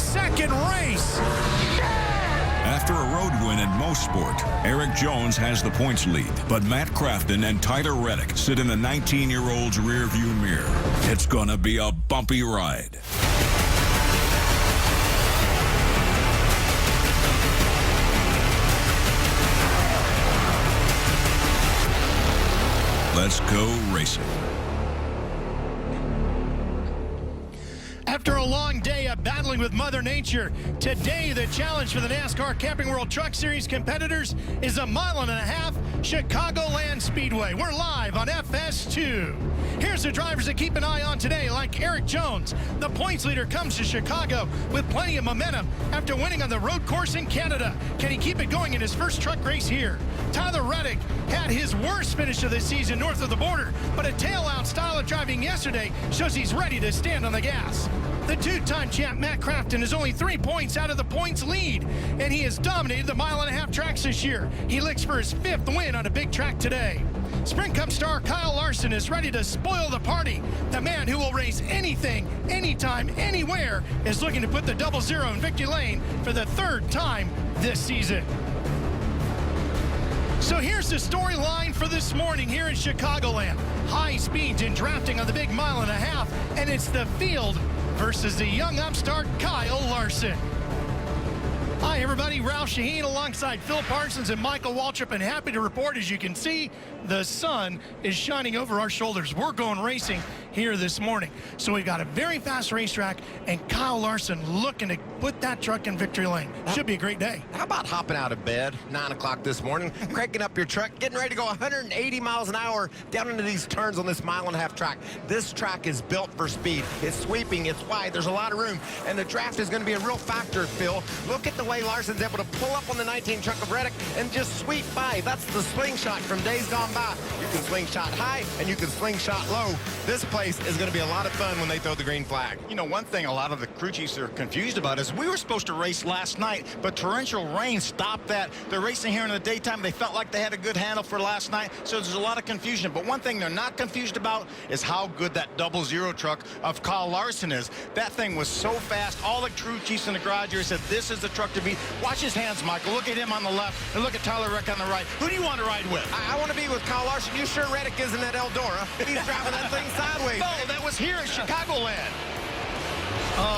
second race. After a road win in most sport, Eric Jones has the points lead, but Matt Crafton and Tyler Reddick sit in the 19-year-old's rearview mirror. It's gonna be a bumpy ride. Let's go racing. After a long day of battling with Mother Nature, today the challenge for the NASCAR Camping World Truck Series competitors is a 1.5 mile Chicagoland Speedway. We're live on FS2. Here's the drivers to keep an eye on today, like Eric Jones. The points leader comes to Chicago with plenty of momentum after winning on the road course in Canada. Can he keep it going in his first truck race here? Tyler Reddick had his worst finish of the season north of the border, but a tail-out style of driving yesterday shows he's ready to stand on the gas. The two-time champ Matt Crafton is only 3 points out of the points lead, and he has dominated the 1.5 mile tracks this year. He looks for his 5th win on a big track today. Sprint Cup star Kyle Larson is ready to spoil the party. The man who will race anything, anytime, anywhere is looking to put the 00 in victory lane for the 3rd time this season. So here's the storyline for this morning here in Chicagoland. High speeds and drafting on the big 1.5 mile, and it's the field versus the young upstart Kyle Larson. Hi everybody, Ralph Shaheen alongside Phil Parsons and Michael Waltrip, and happy to report, as you can see, the sun is shining over our shoulders. We're going racing here this morning. So we've got a very fast racetrack, and Kyle Larson looking to put that truck in victory lane. Should be a great day. How about hopping out of bed, 9 o'clock this morning, cranking up your truck, getting ready to go 180 miles an hour down into these turns on this 1.5 mile track. This track is built for speed. It's sweeping, it's wide, there's a lot of room, and the draft is going to be a real factor, Phil. Look at the way Larson's able to pull up on the 19 truck of Reddick and just sweep by. That's the slingshot from days gone by. You can slingshot high and you can slingshot low. This place is going to be a lot of fun when they throw the green flag. You know, one thing a lot of the crew chiefs are confused about is we were supposed to race last night, but torrential rain stopped that. They're racing here in the daytime. They felt like they had a good handle for last night, so there's a lot of confusion. But one thing they're not confused about is how good that 00 truck of Kyle Larson is. That thing was so fast. All the crew chiefs in the garage here said, this is the truck to beat. Watch his hands, Michael. Look at him on the left, and look at Tyler Reddick on the right. Who do you want to ride with? I want to be with Kyle Larson. You sure Reddick isn't at Eldora? He's driving that thing sideways. No, that was here at Chicagoland.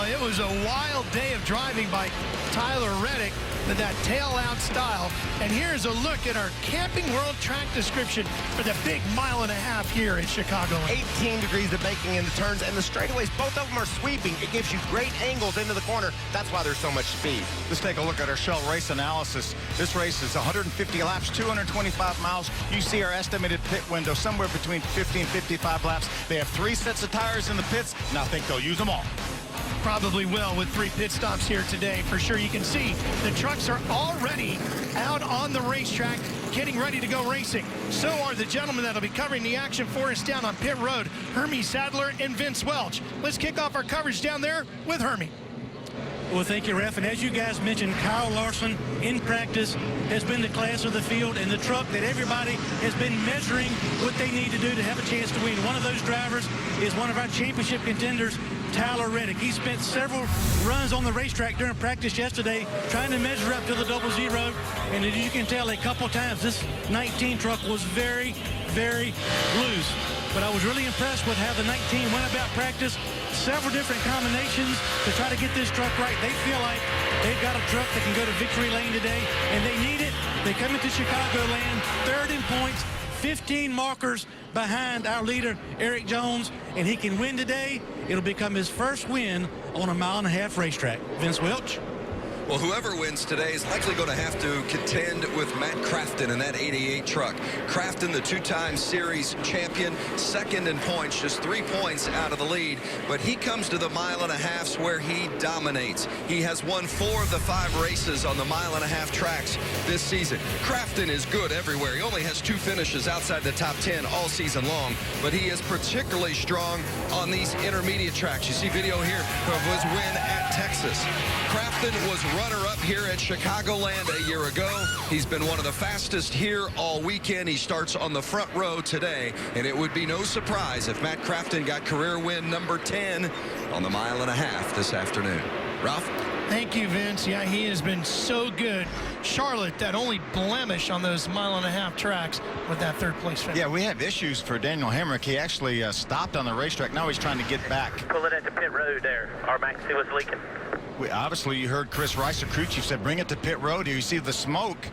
It was a wild day of driving by Tyler Reddick with that tail-out style. And here's a look at our Camping World track description for the big 1.5 mile here in Chicagoland. 18 degrees of baking in the turns, and the straightaways, both of them are sweeping. It gives you great angles into the corner. That's why there's so much speed. Let's take a look at our Shell race analysis. This race is 150 laps, 225 miles. You see our estimated pit window somewhere between 50 and 55 laps. They have 3 sets of tires in the pits, and I think they'll use them all. Probably will with 3 pit stops here today. For sure, you can see the trucks are already out on the racetrack getting ready to go racing. So are the gentlemen that'll be covering the action for us down on pit road, Hermie Sadler and Vince Welch. Let's kick off our coverage down there with Hermie. Well, thank you, Ref. And as you guys mentioned, Kyle Larson in practice has been the class of the field and the truck that everybody has been measuring what they need to do to have a chance to win. One of those drivers is one of our championship contenders, Tyler Reddick. He spent several runs on the racetrack during practice yesterday trying to measure up to the 00. And as you can tell, a couple times this 19 truck was very, very loose. But I was really impressed with how the 19 went about practice. Several different combinations to try to get this truck right. They feel like they've got a truck that can go to victory lane today, and they need it. They come into Chicagoland, 3rd in points, 15 markers behind our leader, Eric Jones, and he can win today. It'll become his first win on a 1.5 mile racetrack. Vince Welch. Well, whoever wins today is likely going to have to contend with Matt Crafton in that 88 truck. Crafton, the 2-time series champion, 2nd in points, just 3 points out of the lead. But he comes to the 1.5 miles where he dominates. He has won 4 of the 5 races on the 1.5 mile tracks this season. Crafton is good everywhere. He only has 2 finishes outside the top 10 all season long, but he is particularly strong on these intermediate tracks. You see video here of his win at Texas. Crafton was runner-up here at Chicagoland a year ago. He's been one of the fastest here all weekend. He starts on the front row today, and it would be no surprise if Matt Crafton got career win number 10 on the 1.5 mile this afternoon. Ralph? Thank you, Vince. Yeah, he has been so good. Charlotte, that only blemish on those mile-and-a-half tracks with that third-place finish. Yeah, we have issues for Daniel Hemrick. He actually stopped on the racetrack. Now he's trying to get back. Pull it at the pit road there. Our max was leaking. Obviously, you heard Chris Rice, the crew chief, said bring it to pit road. You see the smoke.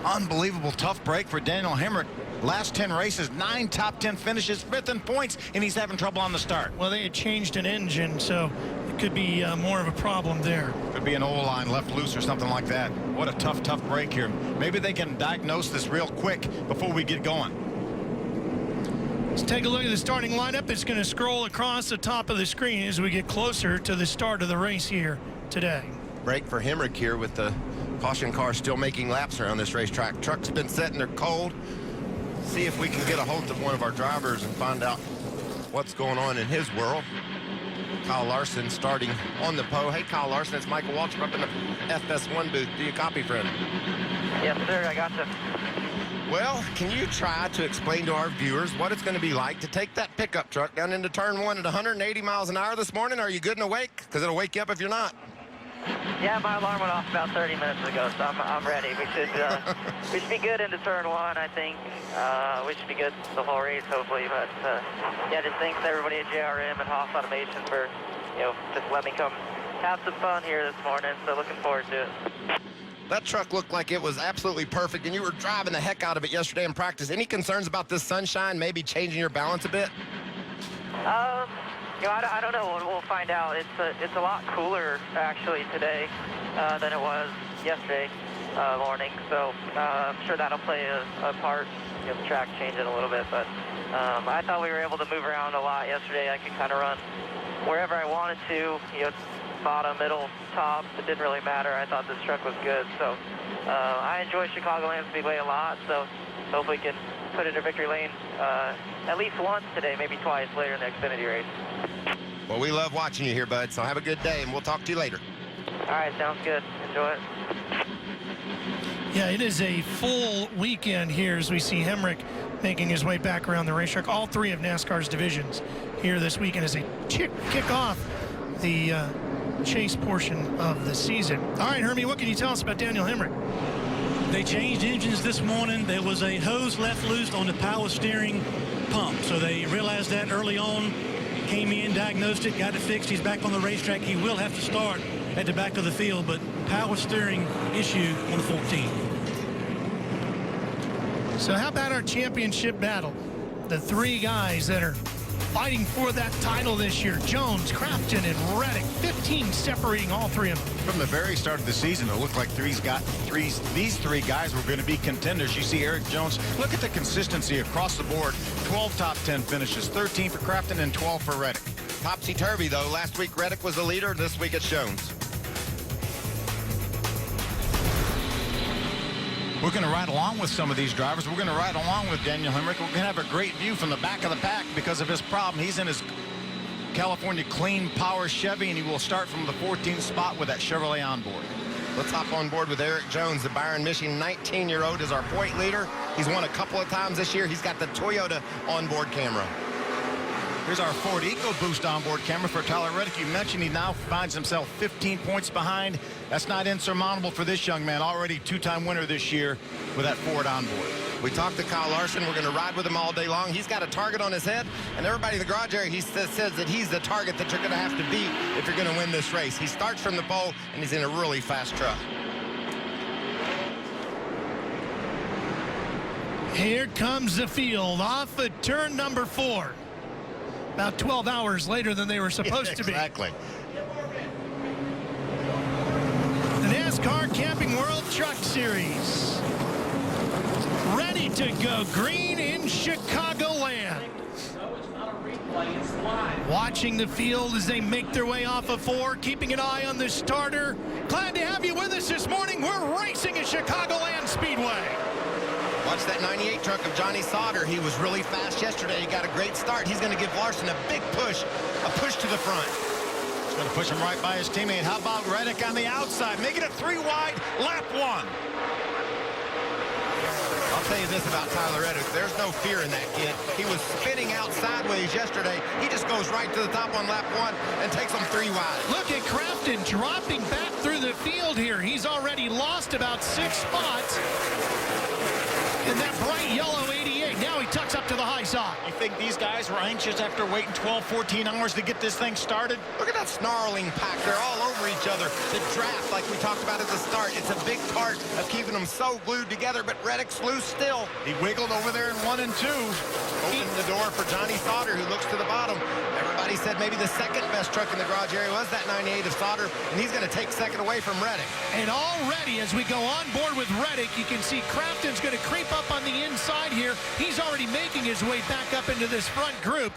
Unbelievable tough break for Daniel Hemrick. Last 10 races, 9 top 10 finishes, 5th in points, and he's having trouble on the start. Well, they had changed an engine, so it could be more of a problem there. Could be an O-line left loose or something like that. What a tough break here. Maybe they can diagnose this real quick before we get going. Let's take a look at the starting lineup. It's going to scroll across the top of the screen as we get closer to the start of the race here today. Break for Hemrick here with the caution car still making laps around this racetrack. Truck's been sitting there cold. See if we can get a hold of one of our drivers and find out what's going on in his world. Kyle Larson starting on the pole. Hey, Kyle Larson, it's Michael Waltrip up in the FS1 booth. Do you copy, friend? Yes, sir. I got you. Well, can you try to explain to our viewers what it's going to be like to take that pickup truck down into turn 1 at 180 miles an hour this morning? Are you good and awake? Because it'll wake you up if you're not. Yeah, my alarm went off about 30 minutes ago, so I'm ready. We should be good into turn 1, I think. We should be good the whole race, hopefully. But yeah, just thanks to everybody at JRM and Haas Automation for, just let me come have some fun here this morning. So looking forward to it. That truck looked like it was absolutely perfect, and you were driving the heck out of it yesterday in practice. Any concerns about this sunshine maybe changing your balance a bit? I don't know. We'll find out. It's a lot cooler actually today than it was yesterday morning. So I'm sure that'll play a part. The track changing a little bit, but I thought we were able to move around a lot yesterday. I could kind of run wherever I wanted to. Bottom, middle, top. It didn't really matter. I thought this truck was good. So I enjoy Chicagoland Speedway a lot. So hope we can put it in victory lane at least once today, maybe twice later in the Xfinity race. Well, we love watching you here, bud, so have a good day, and we'll talk to you later. All right, sounds good. Enjoy it. Yeah, it is a full weekend here as we see Hemrick making his way back around the racetrack. All 3 of NASCAR's divisions here this weekend as they kick off the chase portion of the season. All right, Hermie, what can you tell us about Daniel Hemrick? They changed engines this morning. There was a hose left loose on the power steering pump, so they realized that early on, came in, diagnosed it, got it fixed. He's back on the racetrack. He will have to start at the back of the field, but power steering issue on the 14th. So how about our championship battle? The 3 guys that are fighting for that title this year: Jones, Craftsman, and Reddick. 15 separating all 3 of them. From the very start of the season, it looked like these 3 guys were going to be contenders. You see Eric Jones. Look at the consistency across the board. 12 top 10 finishes, 13 for Craftsman and 12 for Reddick. Topsy-turvy, though. Last week, Reddick was the leader. This week, it's Jones. We're going to ride along with some of these drivers. We're going to ride along with Daniel Hemrick. We're going to have a great view from the back of the pack because of his problem. He's in his California Clean Power Chevy, and he will start from the 14th spot with that Chevrolet onboard. Let's hop on board with Eric Jones, the Byron, Michigan 19-year-old, is our point leader. He's won a couple of times this year. He's got the Toyota onboard camera. Here's our Ford EcoBoost onboard camera for Tyler Reddick. You mentioned he now finds himself 15 points behind. That's not insurmountable for this young man. Already 2-time winner this year with that Ford onboard. We talked to Kyle Larson. We're going to ride with him all day long. He's got a target on his head, and everybody in the garage area, he says that he's the target that you're going to have to beat if you're going to win this race. He starts from the pole, and he's in a really fast truck. Here comes the field off of turn number 4. About 12 hours later than they were supposed to be. Exactly. The NASCAR Camping World Truck Series. Ready to go green in Chicagoland. Watching the field as they make their way off of 4, keeping an eye on the starter. Glad to have you with us this morning. We're racing at Chicagoland Speedway. Watch that 98 truck of Johnny Sauter. He was really fast yesterday. He got a great start. He's going to give Larson a big push, a push to the front. He's going to push him right by his teammate. How about Reddick on the outside, making it 3 wide, lap 1. I'll tell you this about Tyler Reddick. There's no fear in that kid. He was spinning out sideways yesterday. He just goes right to the top on lap 1 and takes them 3 wide. Look at Craftsman dropping back through the field here. He's already lost about 6 spots in that bright yellow 88. Now he tucks up to the high side. You think these guys were anxious after waiting 12, 14 hours to get this thing started? Look at that snarling pack. They're all over each other. The draft, like we talked about at the start, it's a big part of keeping them so glued together, but Reddick's loose still. He wiggled over there in 1 and 2. Opened the door for Johnny Sauter, who looks to the bottom. Everybody said maybe the second best truck in the garage area was that 98 of Sauter, and he's going to take second away from Reddick. And already, as we go on board with Reddick, you can see Craftsman's going to creep up on the inside here. He's already making his way back up into this front group.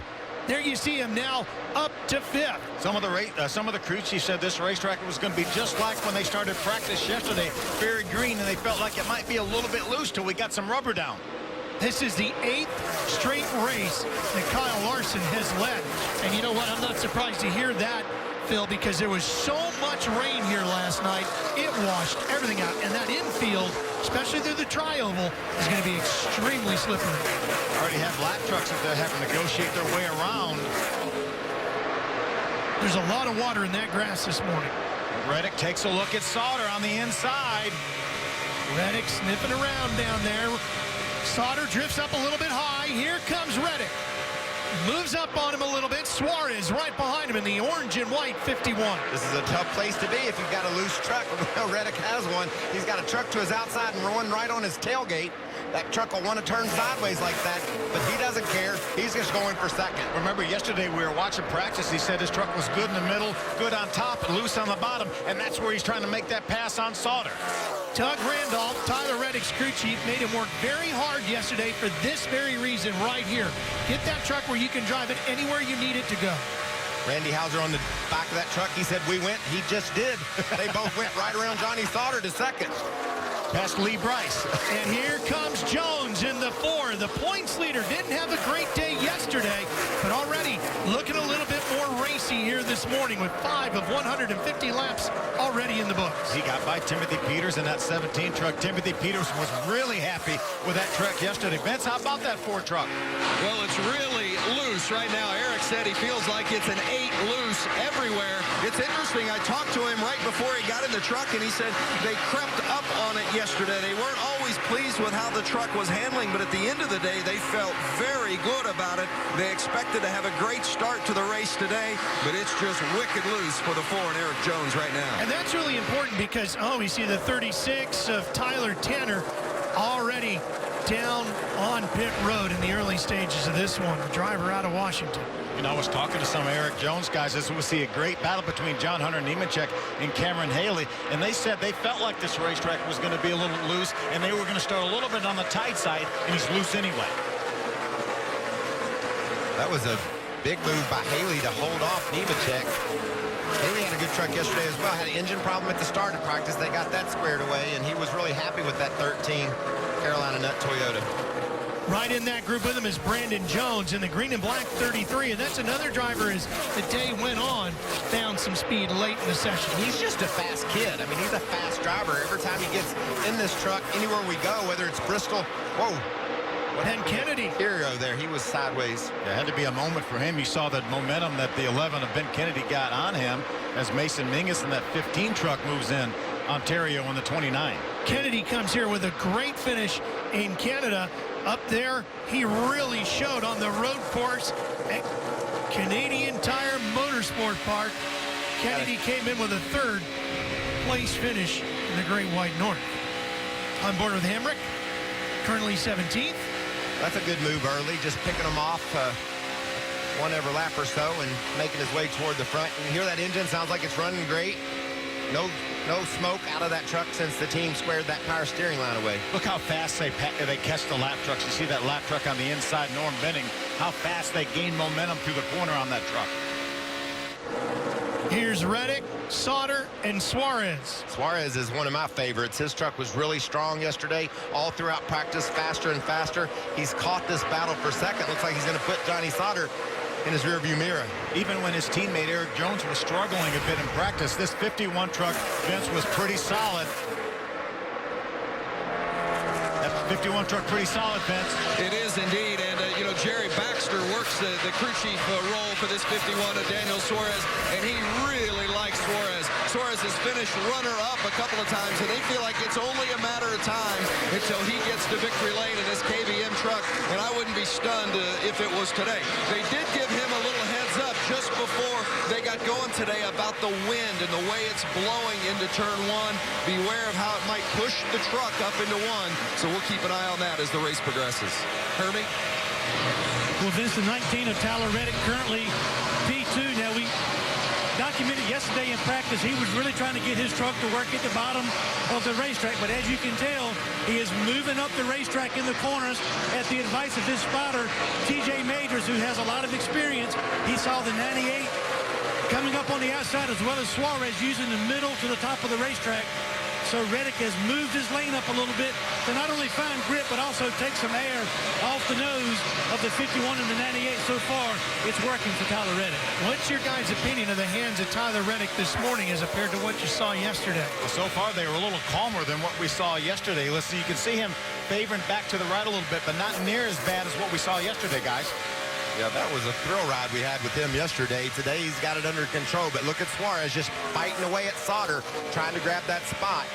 There you see him now up to 5th. Some of the crew chiefs said this racetrack was going to be just like when they started practice yesterday, very green, and they felt like it might be a little bit loose till we got some rubber down. This is the 8th straight race that Kyle Larson has led. And you know what? I'm not surprised to hear that, Phil, because there was so much rain here last night. It washed everything out. And that infield, especially through the tri-oval, is going to be extremely slippery. Already have lap trucks that they have to negotiate their way around. There's a lot of water in that grass this morning. Reddick takes a look at Sauter on the inside. Reddick sniffing around down there. Sauter drifts up a little bit high. Here comes Reddick. Moves up on him a little bit. Suarez right behind him in the orange and white 51. This is a tough place to be if you've got a loose truck. Well, Reddick has one. He's got a truck to his outside and one right on his tailgate. That truck will want to turn sideways like that, but he doesn't care. He's just going for second. Remember, yesterday we were watching practice. He said his truck was good in the middle, good on top, and loose on the bottom, and that's where he's trying to make that pass on Sauter. Doug Randolph, Tyler Reddick's crew chief, made him work very hard yesterday for this very reason right here. Get that truck where you can drive it anywhere you need it to go. Randy Hauser on the back of that truck. He said, we went. He just did. They both went right around Johnny Sauter to second. Past Lee Bryce. And here comes Jones in the 4. The points leader didn't have a great day yesterday, but already looking a little bit more racy here this morning with 5 of 150 laps already in the books. He got by Timothy Peters in that 17 truck. Timothy Peters was really happy with that truck yesterday. Vince, how about that 4 truck? Well, it's really loose right now. Eric said he feels like it's an 8 loose everywhere. It's interesting. I talked to him right before he got in the truck, and he said they crept up on it yesterday. They weren't always pleased with how the truck was handling, but at the end of the day, they felt very good about it. They expected to have a great start to the race today, but it's just wicked loose for the 4 and Eric Jones right now. And that's really important because, we see the 36 of Tyler Tanner already down on pit road in the early stages of this one. The driver out of Washington. You know, I was talking to some Eric Jones guys. This was a great battle between John Hunter Nemechek and Cameron Haley, and they said they felt like this racetrack was going to be a little loose, and they were going to start a little bit on the tight side, and he's loose anyway. That was a big move by Haley to hold off Nemechek. Haley had a good truck yesterday as well. Had an engine problem at the start of practice. They got that squared away, and he was really happy with that 13 Carolina Nut Toyota. Right in that group with him is Brandon Jones in the green and black 33, and that's another driver as the day went on, found some speed late in the session. He's just a fast kid. I mean, he's a fast driver. Every time he gets in this truck, anywhere we go, whether it's Bristol, whoa. And Kennedy. Hero there, he was sideways. It had to be a moment for him. You saw that momentum that the 11 of Ben Kennedy got on him as Mason Mingus in that 15 truck moves in Ontario on the 29. Kennedy comes here with a great finish in Canada. Up there, he really showed on the road course at Canadian Tire Motorsport Park. Kennedy came in with a 3rd place finish in the Great White North. On board with Hamrick, currently 17th. That's a good move early, just picking them off one every lap or so and making his way toward the front. You hear that engine, sounds like it's running great. No smoke out of that truck since the team squared that power steering line away. Look how fast they catch the lap trucks. You see that lap truck on the inside, Norm Benning, how fast they gain momentum through the corner on that truck. Here's Reddick, Sauter, and Suarez. Suarez is one of my favorites. His truck was really strong yesterday, all throughout practice, faster and faster. He's caught this battle for second. Looks like he's going to put Johnny Sauter in his rearview mirror. Even when his teammate Eric Jones was struggling a bit in practice, this 51 truck, Vince, was pretty solid. That 51 truck pretty solid, Vince. It is indeed, and you know, Jerry Baxter works the crew chief role for this 51 of Daniel Suarez, and he really likes Suarez. Suarez has finished runner-up a couple of times, and they feel like it's only a matter of time until he gets to victory lane in this KBM truck, and I wouldn't be stunned if it was today. They did give him a little heads up just before they got going today about the wind and the way it's blowing into turn one. Beware of how it might push the truck up into one, so we'll keep an eye on that as the race progresses. Hermie? Well, Vince, the 19 of Tyler Reddick, currently P2. Now, we documented yesterday in practice, he was really trying to get his truck to work at the bottom of the racetrack. But as you can tell, he is moving up the racetrack in the corners at the advice of his spotter, TJ Majors, who has a lot of experience. He saw the 98 coming up on the outside, as well as Suarez using the middle to the top of the racetrack. So Reddick has moved his lane up a little bit to not only find grip, but also take some air off the nose of the 51 and the 98. So far, it's working for Tyler Reddick. What's your guys' opinion of the hands of Tyler Reddick this morning as compared to what you saw yesterday? Well, so far, they were a little calmer than what we saw yesterday. Listen, you can see him favoring back to the right a little bit, but not near as bad as what we saw yesterday, guys. Yeah, that was a thrill ride we had with him yesterday. Today he's got it under control, but look at Suarez just fighting away at Sauter, trying to grab that spot.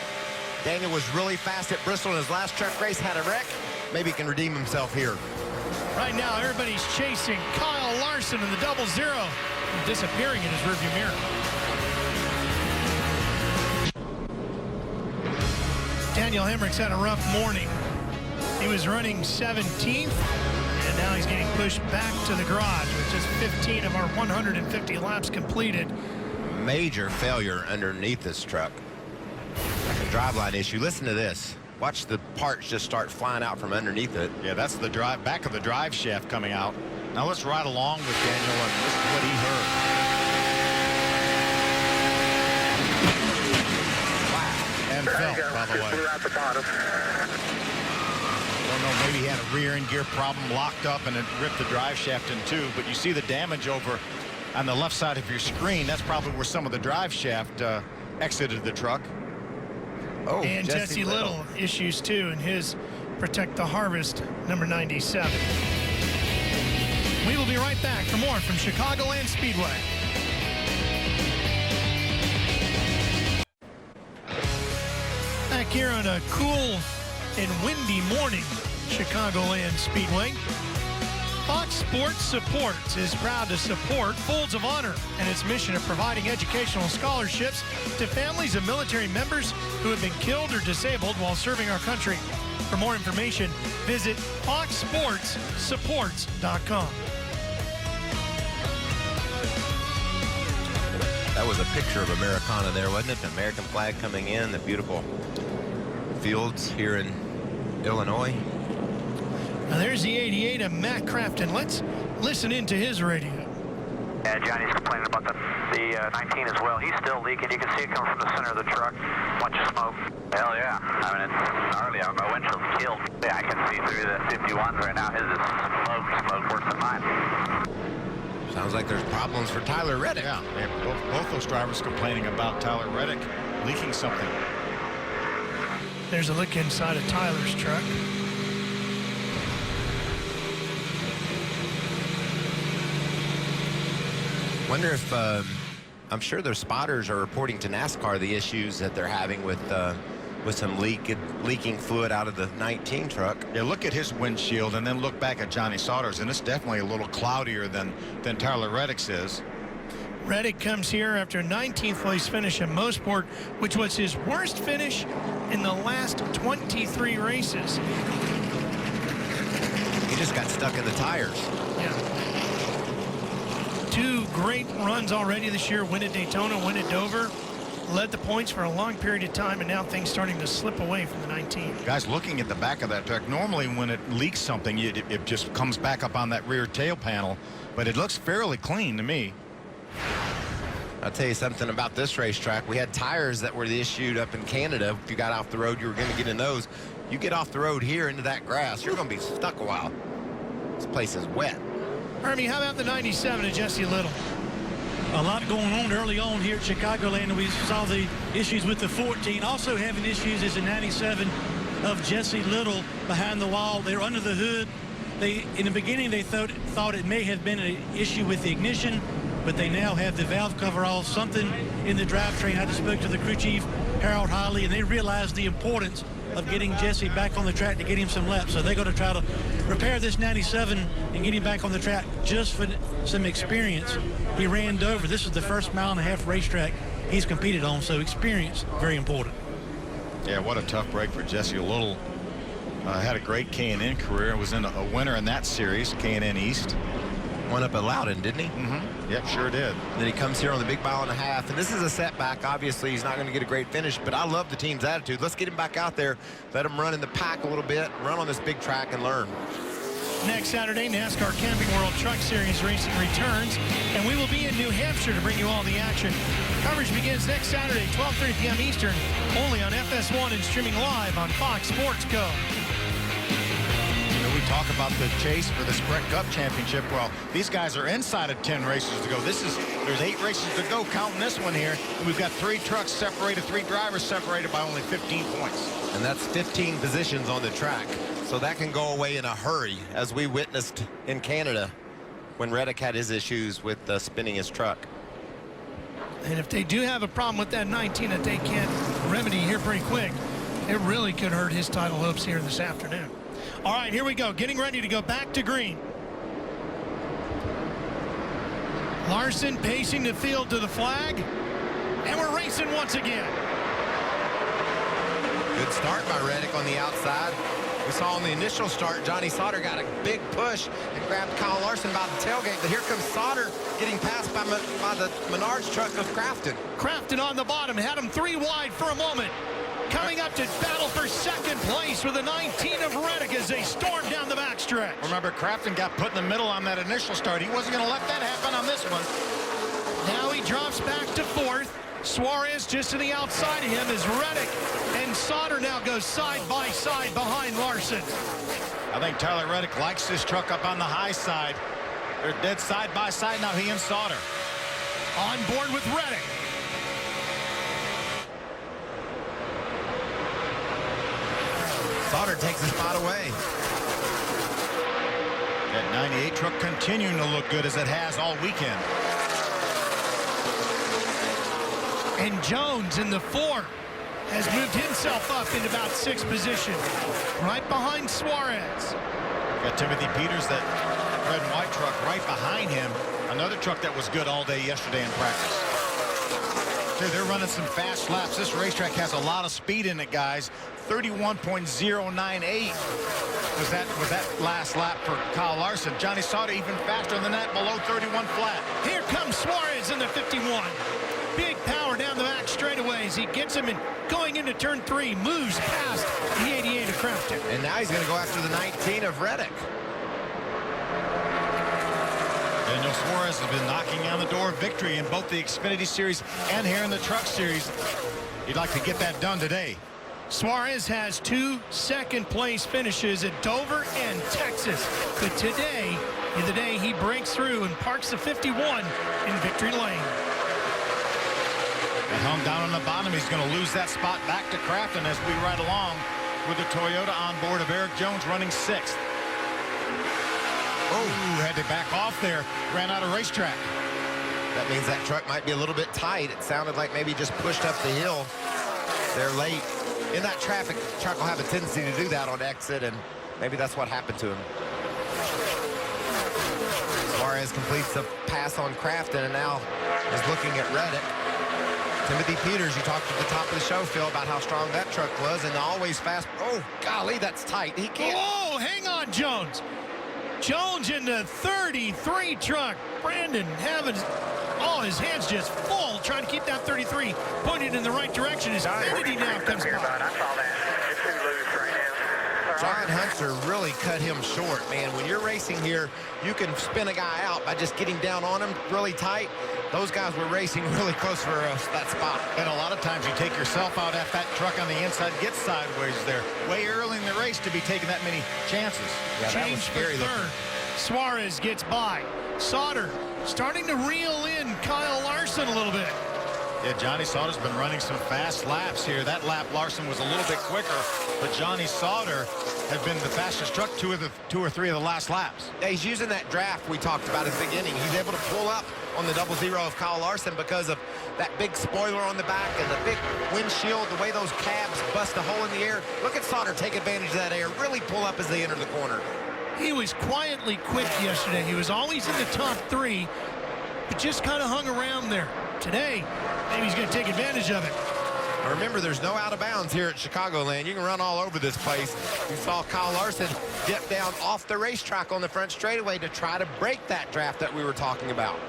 Daniel was really fast at Bristol in his last truck race, had a wreck. Maybe he can redeem himself here. Right now, everybody's chasing Kyle Larson in the 00, disappearing in his rearview mirror. Daniel Hemrick's had a rough morning. He was running 17th. And now he's getting pushed back to the garage with just 15 of our 150 laps completed. Major failure underneath this truck. Like a driveline issue. Listen to this. Watch the parts just start flying out from underneath it. Yeah, that's the back of the drive shaft coming out. Now let's ride along with Daniel and listen to what he heard. Wow. And fell, by the way. Don't know, maybe he had a rear end gear problem, locked up, and it ripped the drive shaft in two. But you see the damage over on the left side of your screen. That's probably where some of the drive shaft exited the truck. Oh, and Jesse Little issues too in his Protect the Harvest number 97. We will be right back for more from Chicagoland Speedway. Back here on a cool and windy morning, Chicagoland Speedway. Fox Sports Supports is proud to support Folds of Honor and its mission of providing educational scholarships to families of military members who have been killed or disabled while serving our country. For more information, visit foxsportssupports.com. That was a picture of Americana there, wasn't it? The American flag coming in, the beautiful fields here in Illinois. Now there's the 88 of Matt Craftsman. Let's listen into his radio. Yeah, Johnny's complaining about the 19 as well. He's still leaking. You can see it coming from the center of the truck. Bunch of smoke. Hell yeah. I mean, it's gnarly. My windshield's killed. Yeah, I can see through the 51s right now. His is smoke worse than mine. Sounds like there's problems for Tyler Reddick. Yeah, both those drivers complaining about Tyler Reddick leaking something. There's a look inside of Tyler's truck. Wonder if I'm sure their spotters are reporting to NASCAR the issues that they're having with some leaking fluid out of the 19 truck. Yeah, look at his windshield and then look back at Johnny Sauter's, and it's definitely a little cloudier than Tyler Reddick's is. Reddick comes here after a 19th place finish in Mosport, which was his worst finish in the last 23 races. He just got stuck in the tires. Yeah. 2 great runs already this year. Win at Daytona, win at Dover. Led the points for a long period of time, and now things starting to slip away from the 19. Guys, looking at the back of that truck, normally when it leaks something, it just comes back up on that rear tail panel, but it looks fairly clean to me. I'll tell you something about this racetrack. We had tires that were issued up in Canada. If you got off the road, you were going to get in those. You get off the road here into that grass, you're going to be stuck a while. This place is wet. Hermie, how about the 97 of Jesse Little? A lot going on early on here at Chicagoland. We saw the issues with the 14. Also having issues is the 97 of Jesse Little behind the wall. They're under the hood. In the beginning, they thought it may have been an issue with the ignition, but they now have the valve cover off, something in the drivetrain. I just spoke to the crew chief, Harold Hiley, and they realized the importance of getting Jesse back on the track to get him some laps. So they're going to try to repair this 97 and get him back on the track just for some experience. He ran Dover. This is the first mile-and-a-half racetrack he's competed on, so experience, very important. Yeah, what a tough break for Jesse Little. Had a great K&N career. Was in a winner in that series, K&N East. Went up at Loudon, didn't he? Mm-hmm. Yep, sure did. Then he comes here on the big mile-and-a-half, and this is a setback. Obviously, he's not going to get a great finish, but I love the team's attitude. Let's get him back out there, let him run in the pack a little bit, run on this big track and learn. Next Saturday, NASCAR Camping World Truck Series racing returns, and we will be in New Hampshire to bring you all the action. Coverage begins next Saturday, 12:30 p.m. Eastern, only on FS1 and streaming live on Fox Sports Go. We talk about the chase for the Sprint Cup Championship. Well, these guys are inside of 10 races to go. There's 8 races to go, counting this one here. And we've got 3 trucks separated, 3 drivers separated by only 15 points. And that's 15 positions on the track. So that can go away in a hurry, as we witnessed in Canada when Reddick had his issues with spinning his truck. And if they do have a problem with that 19 that they can't remedy here pretty quick, it really could hurt his title hopes here this afternoon. All right, here we go. Getting ready to go back to green. Larson pacing the field to the flag. And we're racing once again. Good start by Reddick on the outside. We saw on the initial start, Johnny Sauter got a big push and grabbed Kyle Larson by the tailgate. But here comes Sauter getting passed by the Menards truck of Craftsman. Craftsman on the bottom, had him 3 wide for a moment. Coming up to battle for second place with the 19 of Reddick as they storm down the backstretch. Remember, Craftsman got put in the middle on that initial start. He wasn't going to let that happen on this one. Now he drops back to 4th. Suarez just to the outside of him as Reddick and Sauter now goes side by side behind Larson. I think Tyler Reddick likes this truck up on the high side. They're dead side by side now, he and Sauter. On board with Reddick. Sauter takes the spot away. That 98 truck continuing to look good as it has all weekend. And Jones in the 4 has moved himself up into about 6th position, right behind Suarez. Got Timothy Peters, that red and white truck, right behind him. Another truck that was good all day yesterday in practice. Dude, they're running some fast laps. This racetrack has a lot of speed in it, guys. 31.098 was that last lap for Kyle Larson. Johnny Sauter even faster than that, below 31 flat. Here comes Suarez in the 51. Big power down the back straightaways. He gets him in going into turn 3, moves past the 88 of Craftsman. And now he's going to go after the 19 of Reddick. Daniel Suarez has been knocking on the door of victory in both the Xfinity Series and here in the Truck Series. He'd like to get that done today. Suarez has 2 second-place finishes at Dover and Texas. But today is the day he breaks through and parks the 51 in victory lane. And hung down on the bottom. He's going to lose that spot back to Craftsman as we ride along with the Toyota on board of Eric Jones running 6th. Oh, had to back off there. Ran out of racetrack. That means that truck might be a little bit tight. It sounded like maybe just pushed up the hill. They're late. In that traffic, the truck will have a tendency to do that on exit, and maybe that's what happened to him. Suarez completes the pass on Craftsman and now is looking at Reddick. Timothy Peters, you talked at the top of the show, Phil, about how strong that truck was, and always fast. Oh, golly, that's tight. He can't. Oh, hang on, Jones. Jones in the 33 truck. Brandon having his hands just full, trying to keep that 33 pointed in the right direction. His Kennedy now comes by. John Hunter really cut him short, man. When you're racing here, you can spin a guy out by just getting down on him really tight. Those guys were racing really close for that spot. And a lot of times you take yourself out at that truck on the inside, get sideways there. Way early in the race to be taking that many chances. Yeah, that was scary. Suarez gets by. Sauter starting to reel in Kyle Larson a little bit. Yeah, Johnny Sauter's been running some fast laps here. That lap Larson was a little bit quicker, but Johnny Sauter has been the fastest truck two or three of the last laps. Yeah, he's using that draft we talked about at the beginning. He's able to pull up on the 00 of Kyle Larson because of that big spoiler on the back and the big windshield, the way those cabs bust a hole in the air. Look at Sauter take advantage of that air, really pull up as they enter the corner. He was quietly quick yesterday. He was always in the top 3, but just kind of hung around there. Today, maybe he's going to take advantage of it. Now remember, there's no out of bounds here at Chicagoland. You can run all over this place. You saw Kyle Larson dip down off the racetrack on the front straightaway to try to break that draft that we were talking about.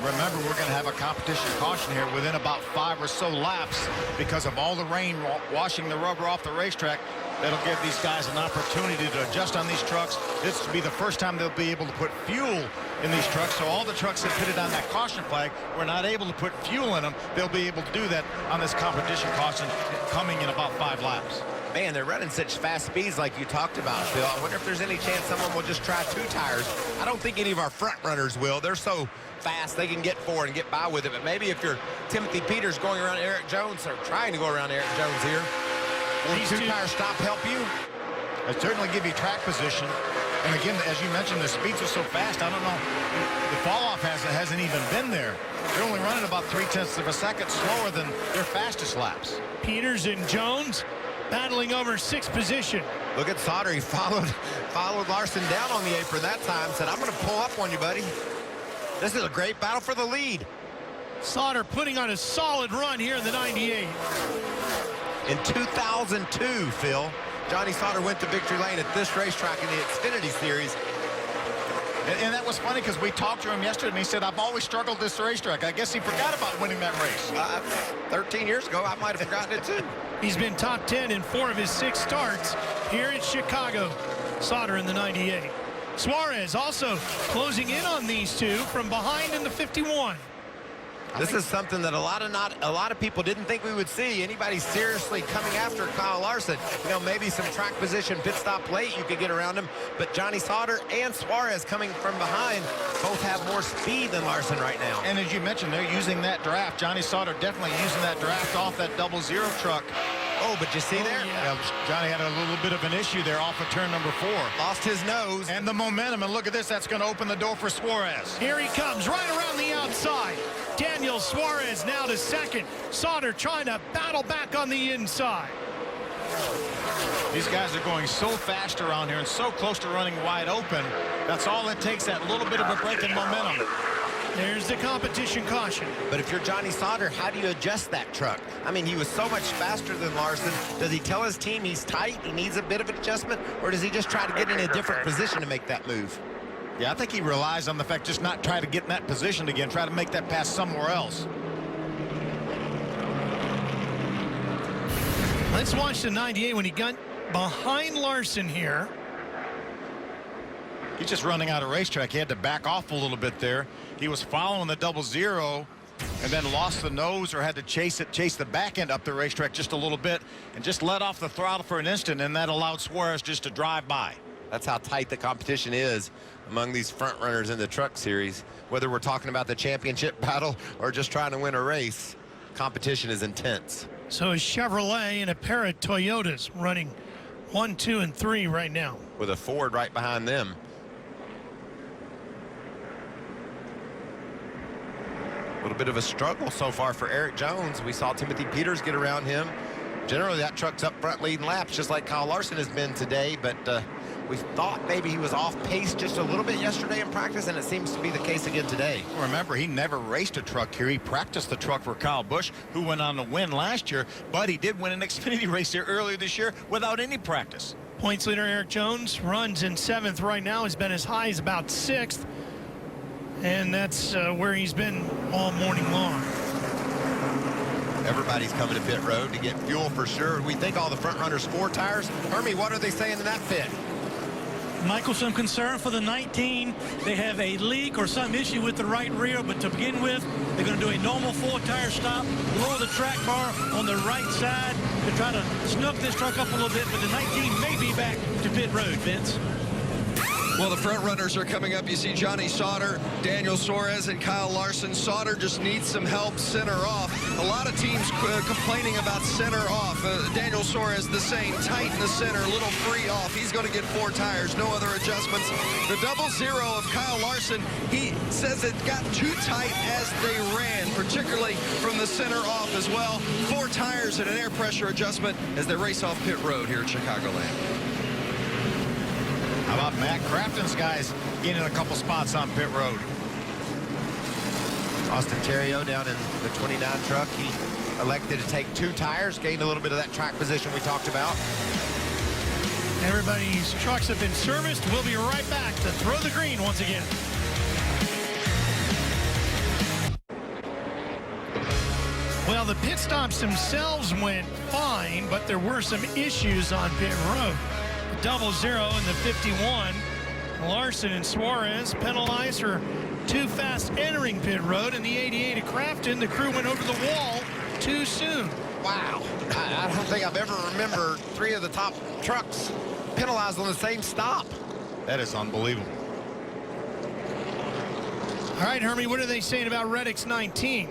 Remember, we're going to have a competition caution here within about 5 or so laps because of all the rain washing the rubber off the racetrack. That'll give these guys an opportunity to adjust on these trucks. This will be the first time they'll be able to put fuel in these trucks. So all the trucks that pitted on that caution flag were not able to put fuel in them. They'll be able to do that on this competition caution coming in about 5 laps. Man, they're running such fast speeds like you talked about, Phil. I wonder if there's any chance someone will just try 2 tires. I don't think any of our front runners will. They're so fast they can get 4 and get by with it. But maybe if you're Timothy Peters going around Eric Jones or trying to go around Eric Jones here, will the 2-tire stop help you? It certainly give you track position. And again, as you mentioned, the speeds are so fast. I don't know. The fall off hasn't even been there. They're only running about 0.3 of a second slower than their fastest laps. Peters and Jones battling over 6th position. Look at Sauter. He followed Larson down on the apron that time. Said, I'm going to pull up on you, buddy. This is a great battle for the lead. Sauter putting on a solid run here in the 98. In 2002, Phil, Johnny Sauter went to victory lane at this racetrack in the Xfinity Series. And that was funny because we talked to him yesterday, and he said, I've always struggled this racetrack. I guess he forgot about winning that race. 13 years ago, I might have forgotten it, too. He's been top 10 in 4 of his 6 starts here in Chicago. Sauter in the 98. Suarez also closing in on these two from behind in the 51. This is something that a lot of people didn't think we would see. Anybody seriously coming after Kyle Larson. You know, maybe some track position, pit stop late, you could get around him. But Johnny Sauter and Suarez coming from behind both have more speed than Larson right now. And as you mentioned, they're using that draft. Johnny Sauter definitely using that draft off that 00 truck. Oh, but you see there? Yeah, Johnny had a little bit of an issue there off of turn number 4. Lost his nose. And the momentum, and look at this, that's going to open the door for Suarez. Here he comes, right around the outside. Daniel Suarez now to 2nd. Sauter trying to battle back on the inside. These guys are going so fast around here and so close to running wide open. That's all it takes, that little bit of a break in momentum. There's the competition caution. But if you're Johnny Sauter, how do you adjust that truck? I mean, he was so much faster than Larson. Does he tell his team he's tight, he needs a bit of adjustment, or does he just try to get in a different position to make that move? Yeah, I think he relies on the fact just not try to get in that position again, try to make that pass somewhere else. Let's watch the 98 when he got behind Larson here. He's just running out of racetrack. He had to back off a little bit there. He was following the 00 and then lost the nose or had to chase the back end up the racetrack just a little bit and just let off the throttle for an instant, and that allowed Suarez just to drive by. That's how tight the competition is among these front runners in the truck series. Whether we're talking about the championship battle or just trying to win a race, competition is intense. So a Chevrolet and a pair of Toyotas running 1, 2, and 3 right now. With a Ford right behind them. A little bit of a struggle so far for Eric Jones. We saw Timothy Peters get around him. Generally, that truck's up front leading laps, just like Kyle Larson has been today, but we thought maybe he was off pace just a little bit yesterday in practice, and it seems to be the case again today. Remember, he never raced a truck here. He practiced the truck for Kyle Busch, who went on to win last year, but he did win an Xfinity race here earlier this year without any practice. Points leader Eric Jones runs in 7th right now. Has been as high as about 6th, and that's where he's been all morning long. Everybody's coming to pit road to get fuel for sure. We think all the front runners 4 tires. Hermie, what are they saying in that pit? Michael, some concern for the 19. They have a leak or some issue with the right rear, but to begin with, they're going to do a normal 4-tire stop, lower the track bar on the right side to try to snook this truck up a little bit, but the 19 may be back to pit road, Vince. Well, the front runners are coming up. You see Johnny Sauter, Daniel Suarez, and Kyle Larson. Sauter just needs some help center off. A lot of teams complaining about center off. Daniel Suarez the same, tight in the center, a little free off. He's going to get 4 tires, no other adjustments. The 00 of Kyle Larson, he says it got too tight as they ran, particularly from the center off as well. 4 tires and an air pressure adjustment as they race off pit road here at Chicagoland. How about Matt Crafton's guys gaining a couple spots on pit road? Austin Theriault down in the 29 truck. He elected to take 2 tires, gained a little bit of that track position we talked about. Everybody's trucks have been serviced. We'll be right back to throw the green once again. Well, the pit stops themselves went fine, but there were some issues on pit road. The 00 and the 51, Larson and Suarez penalized for too fast entering pit road, and the 88 of Crafton, the crew went over the wall too soon. Wow. I don't think I've ever remembered 3 of the top trucks penalized on the same stop. That is unbelievable. All right, Hermie, what are they saying about Reddick's 19?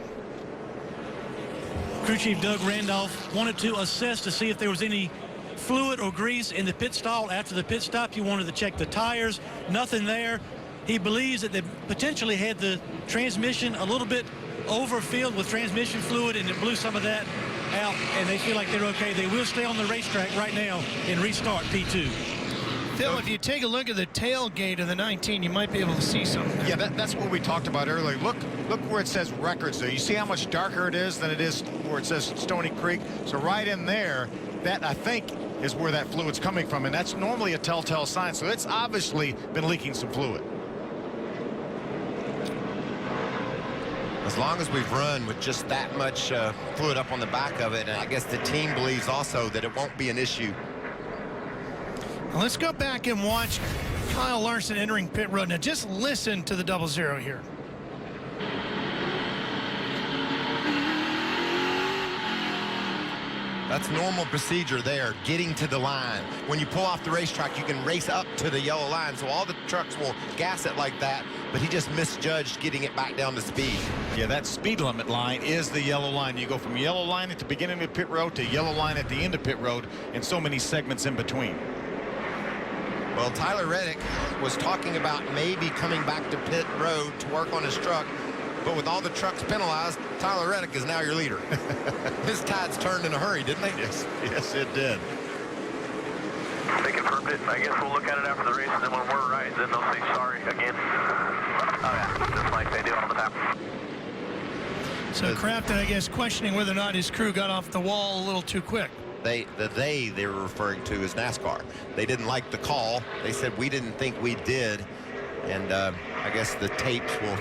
Crew Chief Doug Randolph wanted to assess to see if there was any fluid or grease in the pit stall after the pit stop. He wanted to check the tires. Nothing there. He believes that they potentially had the transmission a little bit overfilled with transmission fluid, and it blew some of that out, and they feel like they're okay. They will stay on the racetrack right now and restart P2. Phil, if you take a look at the tailgate of the 19, you might be able to see something. Yeah, that's what we talked about earlier. Look where it says records there. You see how much darker it is than it is where it says Stony Creek? So right in there, that I think is where that fluid's coming from, and that's normally a telltale sign. So it's obviously been leaking some fluid. As long as we've run with just that much fluid up on the back of it, and I guess the team believes also that it won't be an issue. Let's go back and watch Kyle Larson entering pit road. Now just listen to the 00 here. That's normal procedure there, getting to the line. When you pull off the racetrack, you can race up to the yellow line, so all the trucks will gas it like that, but he just misjudged getting it back down to speed. Yeah, that speed limit line is the yellow line. You go from yellow line at the beginning of pit road to yellow line at the end of pit road, and so many segments in between. Well, Tyler Reddick was talking about maybe coming back to pit road to work on his truck, but with all the trucks penalized, Tyler Reddick is now your leader. His tides turned in a hurry, didn't they? Yes, it did. They confirmed it. I guess we'll look at it after the race, and then when we're right, then they'll say sorry again. Oh, yeah, just like they do all the time. So Crafton, I guess, questioning whether or not his crew got off the wall a little too quick. They were referring to as NASCAR. They didn't like the call. They said we didn't think we did, and I guess the tapes will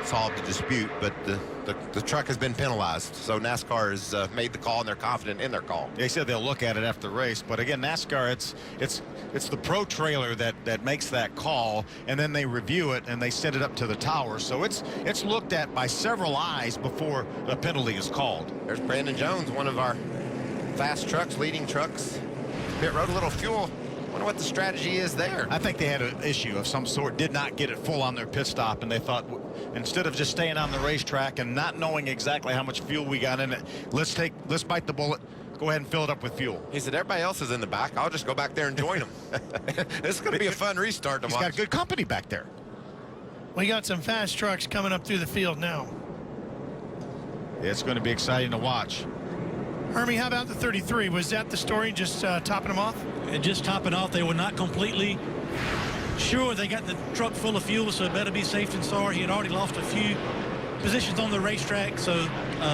solve the dispute, but the truck has been penalized, so NASCAR has made the call, and they're confident in their call. They said they'll look at it after the race, but again, NASCAR, it's the pro trailer that makes that call, and then they review it and they send it up to the tower, so it's looked at by several eyes before the penalty is called. There's Brandon Jones, one of our fast trucks, leading trucks. Pit road, a little fuel. Wonder what the strategy is there. I think they had an issue of some sort, did not get it full on their pit stop, and they thought instead of just staying on the racetrack and not knowing exactly how much fuel we got in it, let's bite the bullet, go ahead and fill it up with fuel. He said, everybody else is in the back. I'll just go back there and join them. This is going to be a fun restart to watch. He's got good company back there. We got some fast trucks coming up through the field now. It's going to be exciting to watch. Hermie, how about the 33? Was that the story, just topping them off? Just topping off. They were not completely sure they got the truck full of fuel, so it better be safe than sorry. He had already lost a few positions on the racetrack, so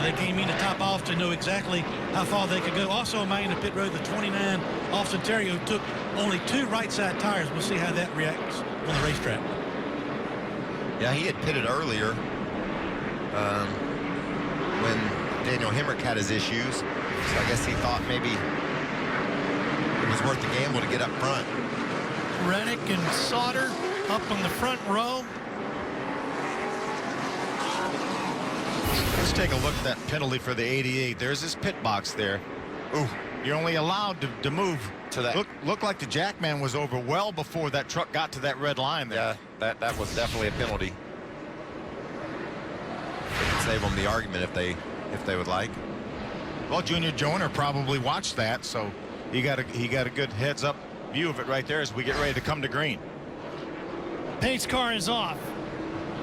they came in to top off to know exactly how far they could go. Also, in the pit road, the 29, Austin Theriault, took only 2 right side tires. We'll see how that reacts on the racetrack. Yeah, he had pitted earlier when Daniel Hemrick had his issues, so I guess he thought maybe it was worth the gamble to get up front. Reddick and Sauter up on the front row. Let's take a look at that penalty for the 88. There's his pit box there. Ooh, You're only allowed to move to that. Look like the jackman was over well before that truck got to that red line there. Yeah, that was definitely a penalty. They can save them the argument if they would like. Well, Junior Joyner probably watched that, so he got a good heads-up view of it right there as we get ready to come to green. Pace car is off.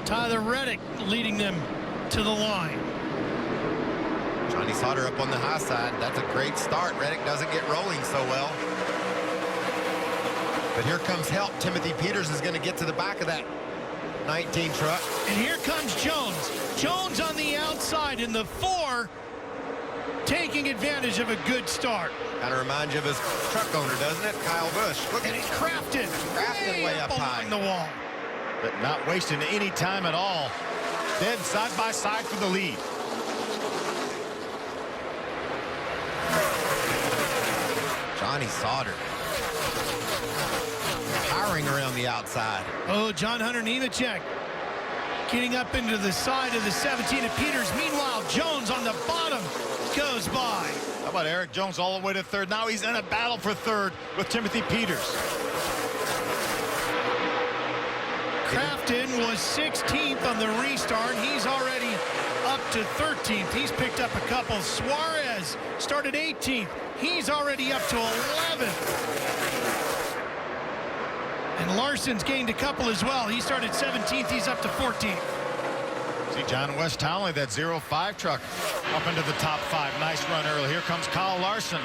Tyler Reddick leading them to the line. Johnny Sauter up on the high side. That's a great start. Reddick doesn't get rolling so well. But here comes help. Timothy Peters is going to get to the back of that 19 truck. And here comes Jones. Jones on the outside in the 4, taking advantage of a good start. Kind of reminds you of his truck owner, doesn't it? Kyle Busch. Look at And it. it's Craftsman. Craftsman way up high. Along the wall. But not wasting any time at all. Dead side by side for the lead. Johnny Sauter. Powering around the outside. Oh, John Hunter Nemechek getting up into the side of the 17 of Peters. Meanwhile, Jones on the bottom goes by. How about Eric Jones all the way to third? Now he's in a battle for third with Timothy Peters. Crafton was 16th on the restart. He's already up to 13th. He's picked up a couple. Suarez started 18th. He's already up to 11th. And Larson's gained a couple as well. He started 17th. He's up to 14th. See John West Townley, that 05 truck, up into the top 5. Nice run early. Here comes Kyle Larson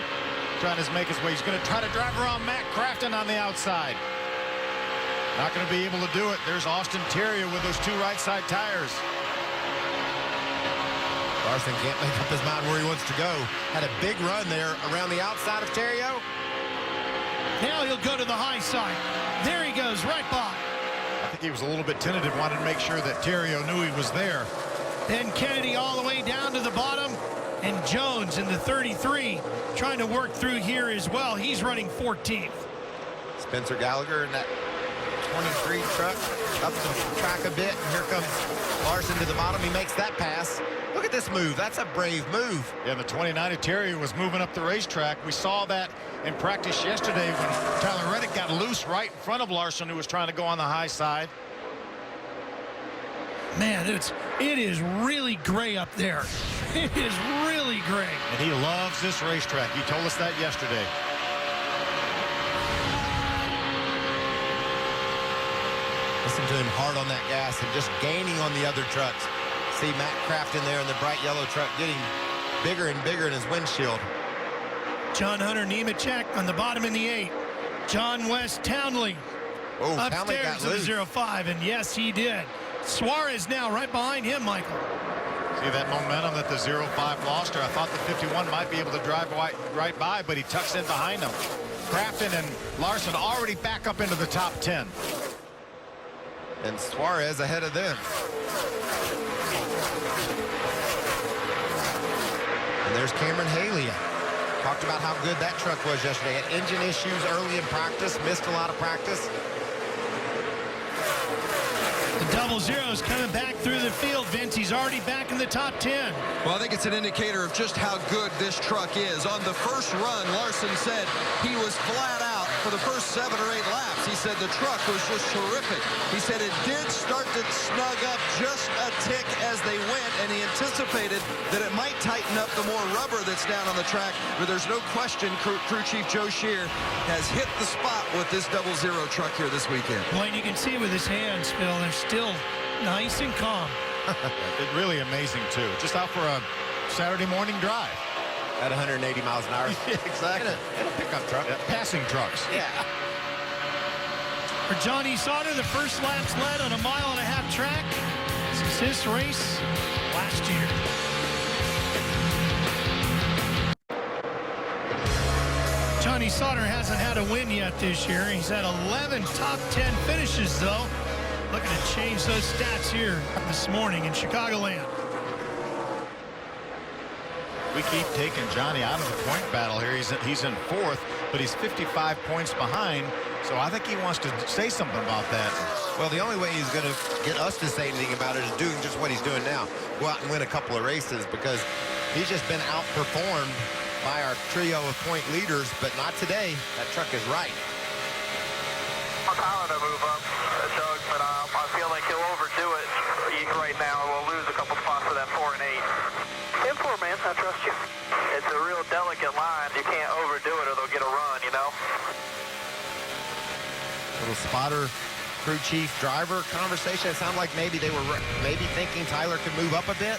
trying to make his way. He's going to try to drive around Matt Crafton on the outside. Not going to be able to do it. There's Austin Theriault with those 2 right side tires. Larson can't make up his mind where he wants to go. Had a big run there around the outside of Theriault. Now he'll go to the high side. There he goes, right by. I think he was a little bit tentative, wanted to make sure that Theriault knew he was there. Then Kennedy all the way down to the bottom. And Jones in the 33 trying to work through here as well. He's running 14th. Spencer Gallagher in that 23 truck up the track a bit. And here comes Larson to the bottom. He makes that pass. Look at this move. That's a brave move. Yeah, the 29 of Theriault was moving up the racetrack. We saw that in practice yesterday when Tyler Reddick got loose right in front of Larson, who was trying to go on the high side. Man, it is really gray up there. It is really gray. And he loves this racetrack. He told us that yesterday. Listen to him hard on that gas and just gaining on the other trucks. See Matt Crafton there in the bright yellow truck getting bigger and bigger in his windshield. John Hunter Nemechek on the bottom in the 8. John West Townley Oh, Townley upstairs got to loose. the 05, and yes, he did. Suarez now right behind him, Michael. See that momentum that the 05 lost her. I thought the 51 might be able to drive right by, but he tucks in behind him. Crafton and Larson already back up into the top 10. And Suarez ahead of them. And there's Cameron Haley. Talked about how good that truck was yesterday. Had engine issues early in practice, missed a lot of practice. The double zero's coming back through the field, Vince. He's already back in the top 10. Well, I think it's an indicator of just how good this truck is. On the first run, Larson said he was flat out for the first 7 or 8 laps. He said the truck was just terrific. He said it did start to snug up just a tick as they went, and he anticipated that it might tighten up the more rubber that's down on the track. But there's no question crew chief Joe Shear has hit the spot with this double zero truck here this weekend. Boy, and you can see with his hands, Phil, they're still nice and calm. It's really amazing, too. Just out for a Saturday morning drive. At 180 miles an hour. Yeah, exactly. In a pickup truck. Yeah, passing trucks. Yeah. For Johnny Sauter, the first lap's led on a 1.5-mile track. This is his race last year. Johnny Sauter hasn't had a win yet this year. He's had 11 top 10 finishes, though. Looking to change those stats here this morning in Chicagoland. We keep taking Johnny out of the point battle here. He's in 4th, but he's 55 points behind. So I think he wants to say something about that. Well, the only way he's going to get us to say anything about it is doing just what he's doing now. Go out and win a couple of races, because he's just been outperformed by our trio of point leaders, but not today. That truck is right. I'm trying to move up, Doug, but I feel like he'll overdo it right now. We'll lose a couple spots to that 4 and 8. M4, man, I trust you. It's a real delicate line. You can't overdo it or they'll get a run, you know? Little spotter, crew chief, driver conversation. It sounded like maybe they were thinking Tyler could move up a bit.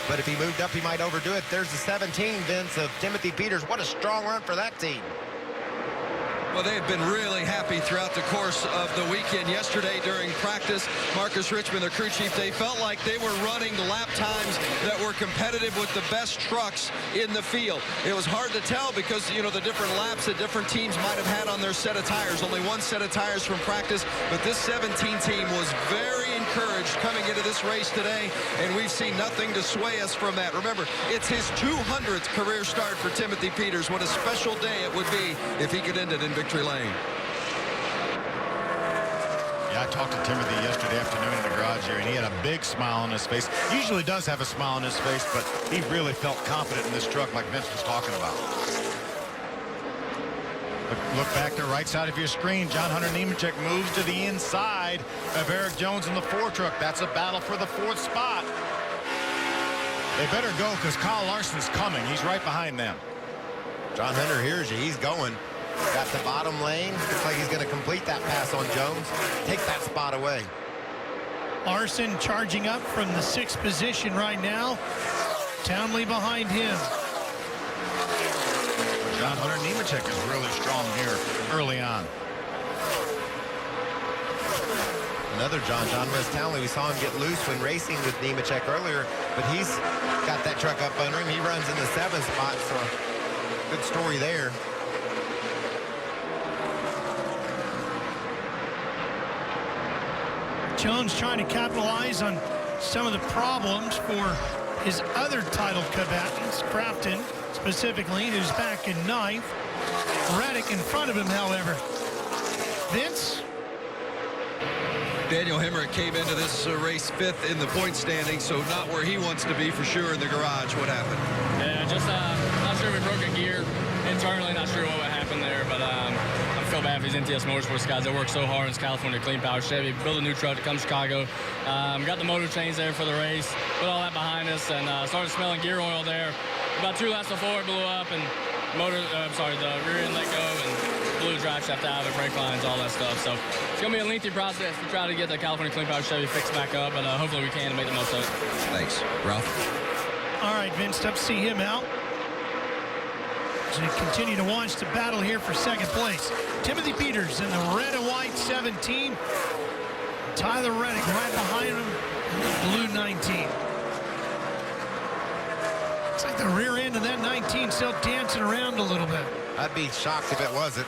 But if he moved up, he might overdo it. There's the 17, Vince, of Timothy Peters. What a strong run for that team. Well, they have been really happy throughout the course of the weekend. Yesterday during practice, Marcus Richmond, their crew chief, they felt like they were running lap times that were competitive with the best trucks in the field. It was hard to tell because, you know, the different laps that different teams might have had on their set of tires. Only one set of tires from practice, but this 17 team was very encouraged coming into this race today, and we've seen nothing to sway us from that. Remember, it's his 200th career start for Timothy Peters. What a special day it would be if he could end it in victory lane. Yeah, I talked to Timothy yesterday afternoon in the garage here, and he had a big smile on his face. Usually does have a smile on his face, but he really felt confident in this truck like Vince was talking about. Look back to the right side of your screen. John Hunter Nemechek moves to the inside of Eric Jones in the 4 truck. That's a battle for the 4th spot. They better go because Kyle Larson's coming. He's right behind them. John Hunter hears you. He's going. Got the bottom lane. Looks like he's going to complete that pass on Jones. Take that spot away. Larson charging up from the 6th position right now. Townley behind him. John Hunter Nemechek is really strong here early on. Another John West Townley. We saw him get loose when racing with Nemechek earlier, but he's got that truck up under him. He runs in the 7th spot, so good story there. Jones trying to capitalize on some of the problems for his other title combatants, Craftsman specifically, who's back in 9th. Reddick in front of him, however. Vince? Daniel Hemrick came into this race 5th in the point standing, so not where he wants to be for sure in the garage. What happened? Yeah, just not sure we broke a gear internally, not sure what happened there, but I feel bad for these NTS Motorsports guys. They work so hard in this California Clean Power Chevy, build a new truck to come to Chicago. Got the motor change there for the race, put all that behind us, and started smelling gear oil there. About 2 laps before it blew up, and the rear end let go, and blew the drive shaft out of it, brake lines, all that stuff. So it's going to be a lengthy process to try to get the California Clean Power Chevy fixed back up, but hopefully we can to make the most of it. Thanks. Ralph? All right, Vince, tough to see him out. As we continue to watch the battle here for 2nd place. Timothy Peters in the red and white 17. Tyler Reddick right behind him in the blue 19. Looks like the rear end of that 19 still dancing around a little bit. I'd be shocked if it wasn't.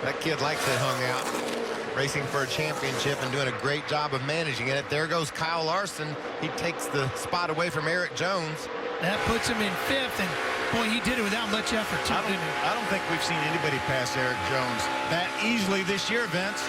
That kid likes it hung out, racing for a championship and doing a great job of managing it. There goes Kyle Larson. He takes the spot away from Eric Jones. That puts him in 5th, and boy, he did it without much effort, too, didn't he? I don't think we've seen anybody pass Eric Jones that easily this year, Vince.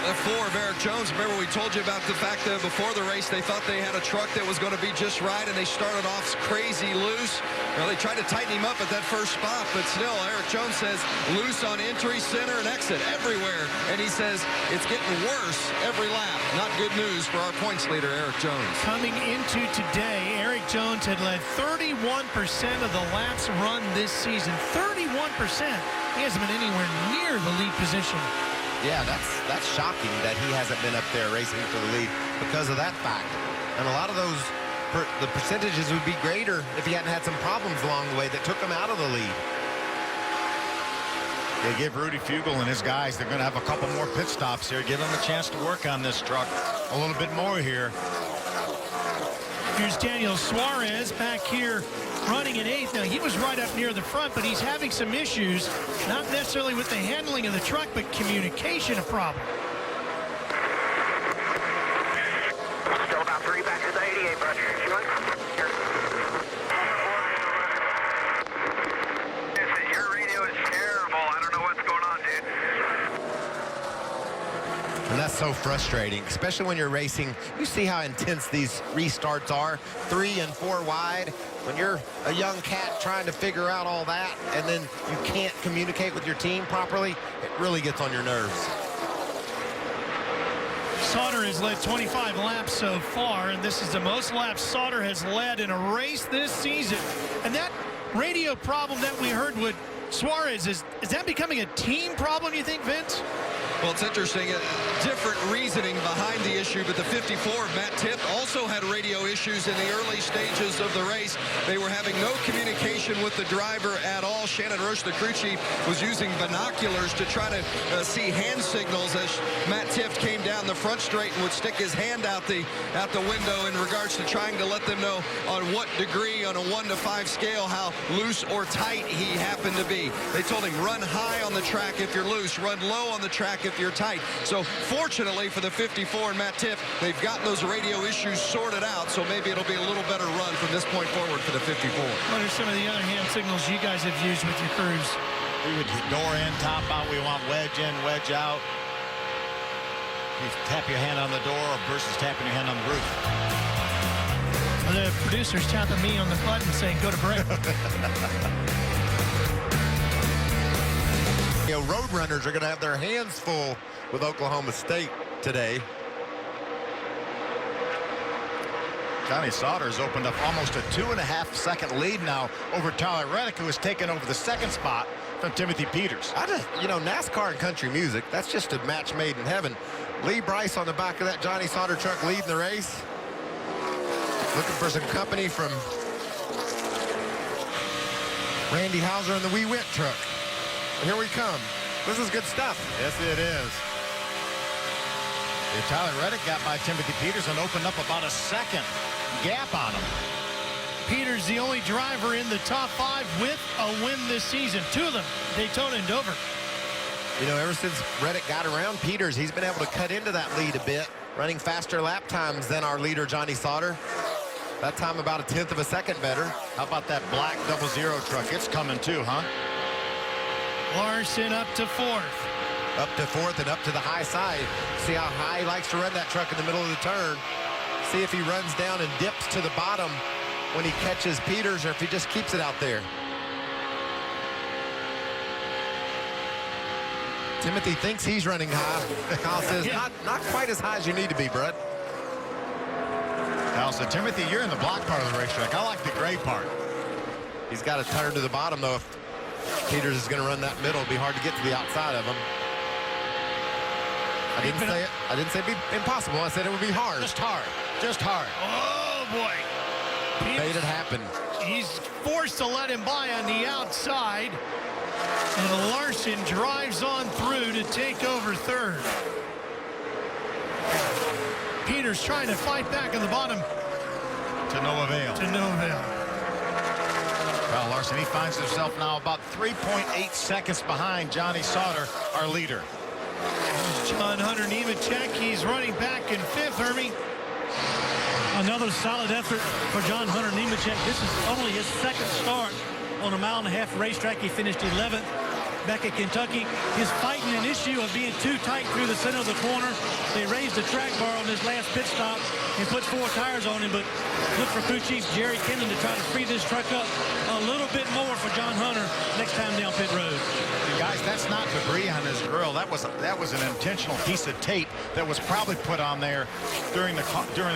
The 4 of Eric Jones. Remember, we told you about the fact that before the race they thought they had a truck that was going to be just right, and they started off crazy loose. Well, they tried to tighten him up at that first spot, but still, Eric Jones says loose on entry, center, and exit everywhere. And he says it's getting worse every lap. Not good news for our points leader, Eric Jones. Coming into today, Eric Jones had led 31% of the laps run this season. 31%. He hasn't been anywhere near the lead position. Yeah, that's shocking that he hasn't been up there racing for the lead because of that fact. And a lot of those, the percentages would be greater if he hadn't had some problems along the way that took him out of the lead. They give Rudy Fugle and his guys, they're going to have a couple more pit stops here. Give them a chance to work on this truck a little bit more here. Here's Daniel Suarez back here running in 8th. Now, he was right up near the front, but he's having some issues, not necessarily with the handling of the truck, but communication a problem. Still about 3 back to the 88, bud. Your radio is terrible. I don't know what's going on, dude. And that's so frustrating, especially when you're racing. You see how intense these restarts are, 3 and 4 wide. When you're a young cat trying to figure out all that, and then you can't communicate with your team properly, it really gets on your nerves. Sauter has led 25 laps so far, and this is the most laps Sauter has led in a race this season. And that radio problem that we heard with Suarez, is that becoming a team problem, you think, Vince? Well, it's interesting. Different reasoning behind the issue, but the 54, Matt Tipp, also had radio issues in the early stages of the race. They were having no communication with the driver at all. Shannon Roche, the crew chief, was using binoculars to try to see hand signals as Matt Tipp came down the front straight and would stick his hand out the window in regards to trying to let them know on what degree on a 1 to 5 scale how loose or tight he happened to be. They told him run high on the track if you're loose, run low on the track if you're tight. So fortunately for the 54 and Matt Tipp, they've gotten those radio issues sorted out, so maybe it'll be a little better run from this point forward for the 54. What are some of the other hand signals you guys have used with your crews? We would door in, top out. We want wedge in, wedge out. You tap your hand on the door versus tapping your hand on the roof. Well, the producer's tapping me on the button saying go to break. You know, road runners are going to have their hands full with Oklahoma State today. Johnny Sauter's opened up almost a 2.5-second lead now over Tyler Reddick, who has taken over the second spot from Timothy Peters. You know, NASCAR and country music, that's just a match made in heaven. Lee Bryce on the back of that Johnny Sauter truck leading the race. Looking for some company from Randy Hauser in the We Went truck. Here we come. This is good stuff. Yes, it is. Tyler Reddick got by Timothy Peters and opened up about a second gap on him. Peters, the only driver in the top 5 with a win this season. 2 of them, Daytona and Dover. You know, ever since Reddick got around Peters, he's been able to cut into that lead a bit, running faster lap times than our leader, Johnny Sauter. That time about a 1/10 of a second better. How about that black 00 truck? It's coming too, huh? Larson up to 4th. Up to 4th and up to the high side. See how high he likes to run that truck in the middle of the turn. See if he runs down and dips to the bottom when he catches Peters, or if he just keeps it out there. Timothy thinks he's running high. Kyle says, not quite as high as you need to be, Brett. Kyle said, Timothy, you're in the black part of the racetrack. I like the gray part. He's got to turn to the bottom, though. If Peters is going to run that middle, it'll be hard to get to the outside of him. I didn't say it'd be impossible. I said it would be hard. Just hard. Just hard. Oh, boy. Made it happen. He's forced to let him by on the outside. And Larson drives on through to take over 3rd. Peters trying to fight back in the bottom. To no avail. To no avail. Well, Larson, he finds himself now about 3.8 seconds behind Johnny Sauter, our leader. John Hunter Nemechek, he's running back in 5th, Hermie. Another solid effort for John Hunter Nemechek. This is only his 2nd start on a 1.5-mile racetrack. He finished 11th back at Kentucky. He's fighting an issue of being too tight through the center of the corner. They raised the track bar on his last pit stop and put 4 tires on him, but look for crew chief Jerry Kennan to try to free this truck up a little bit more for John Hunter next time down pit road. Guys, that's not debris on his grill. That was an intentional piece of tape that was probably put on there during the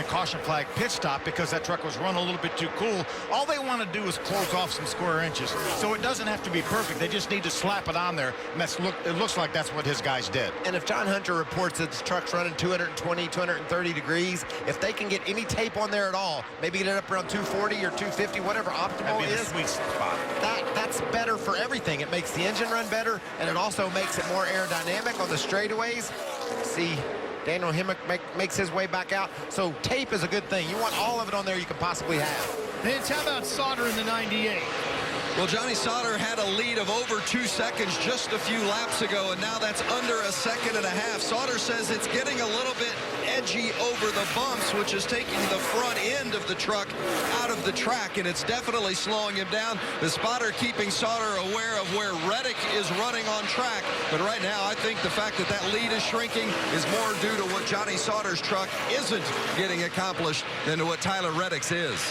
caution flag pit stop because that truck was run a little bit too cool. All they want to do is close off some square inches, so it doesn't have to be perfect. They just need to slap it on there, and it looks like that's what his guys did. And if John Hunter reports that his truck's running 220, 230 degrees, if they can get any tape on there at all, maybe get it up around 240 or 250, whatever optimal That'd be is, the sweet spot. That's better for everything. It makes the engine run better, and it also makes it more aerodynamic on the straightaways. See, Daniel Hemrick makes his way back out. So tape is a good thing. You want all of it on there you can possibly have. Vince, how about Sauter in the 98? Well, Johnny Sauter had a lead of over 2 seconds just a few laps ago, and now that's under 1.5 seconds. Sauter says it's getting a little bit edgy over the bumps, which is taking the front end of the truck out of the track, and it's definitely slowing him down. The spotter keeping Sauter aware of where Reddick is running on track, but right now I think the fact that that lead is shrinking is more due to what Johnny Sauter's truck isn't getting accomplished than to what Tyler Reddick's is.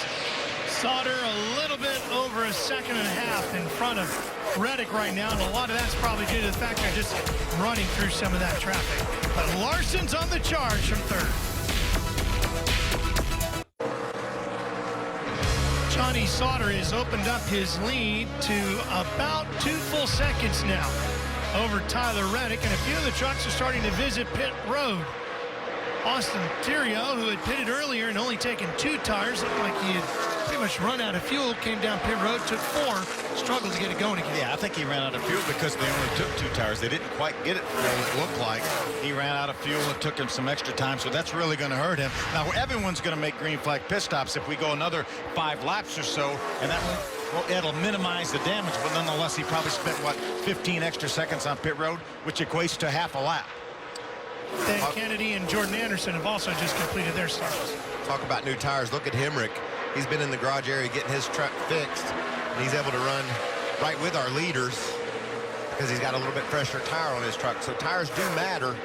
Sauter a little bit over 1.5 seconds in front of Reddick right now, and a lot of that's probably due to the fact they're just running through some of that traffic. But Larson's on the charge from third. Johnny Sauter has opened up his lead to about 2 full seconds now over Tyler Reddick, and a few of the trucks are starting to visit pit road. Austin Theriault, who had pitted earlier and only taken 2 tires, looked like he had pretty much run out of fuel, came down pit road, took 4, struggled to get it going again. Yeah, I think he ran out of fuel because they only took 2 tires. They didn't quite get it full, it looked like. He ran out of fuel. It took him some extra time, so that's really going to hurt him. Now, everyone's going to make green flag pit stops if we go another 5 laps or so, and that will, well, it'll minimize the damage, but nonetheless, he probably spent, what, 15 extra seconds on pit road, which equates to half a lap. Dan Kennedy and Jordan Anderson have also just completed their starts. Talk about new tires. Look at Hemrick. He's been in the garage area getting his truck fixed, and he's able to run right with our leaders because he's got a little bit fresher tire on his truck. So tires do matter.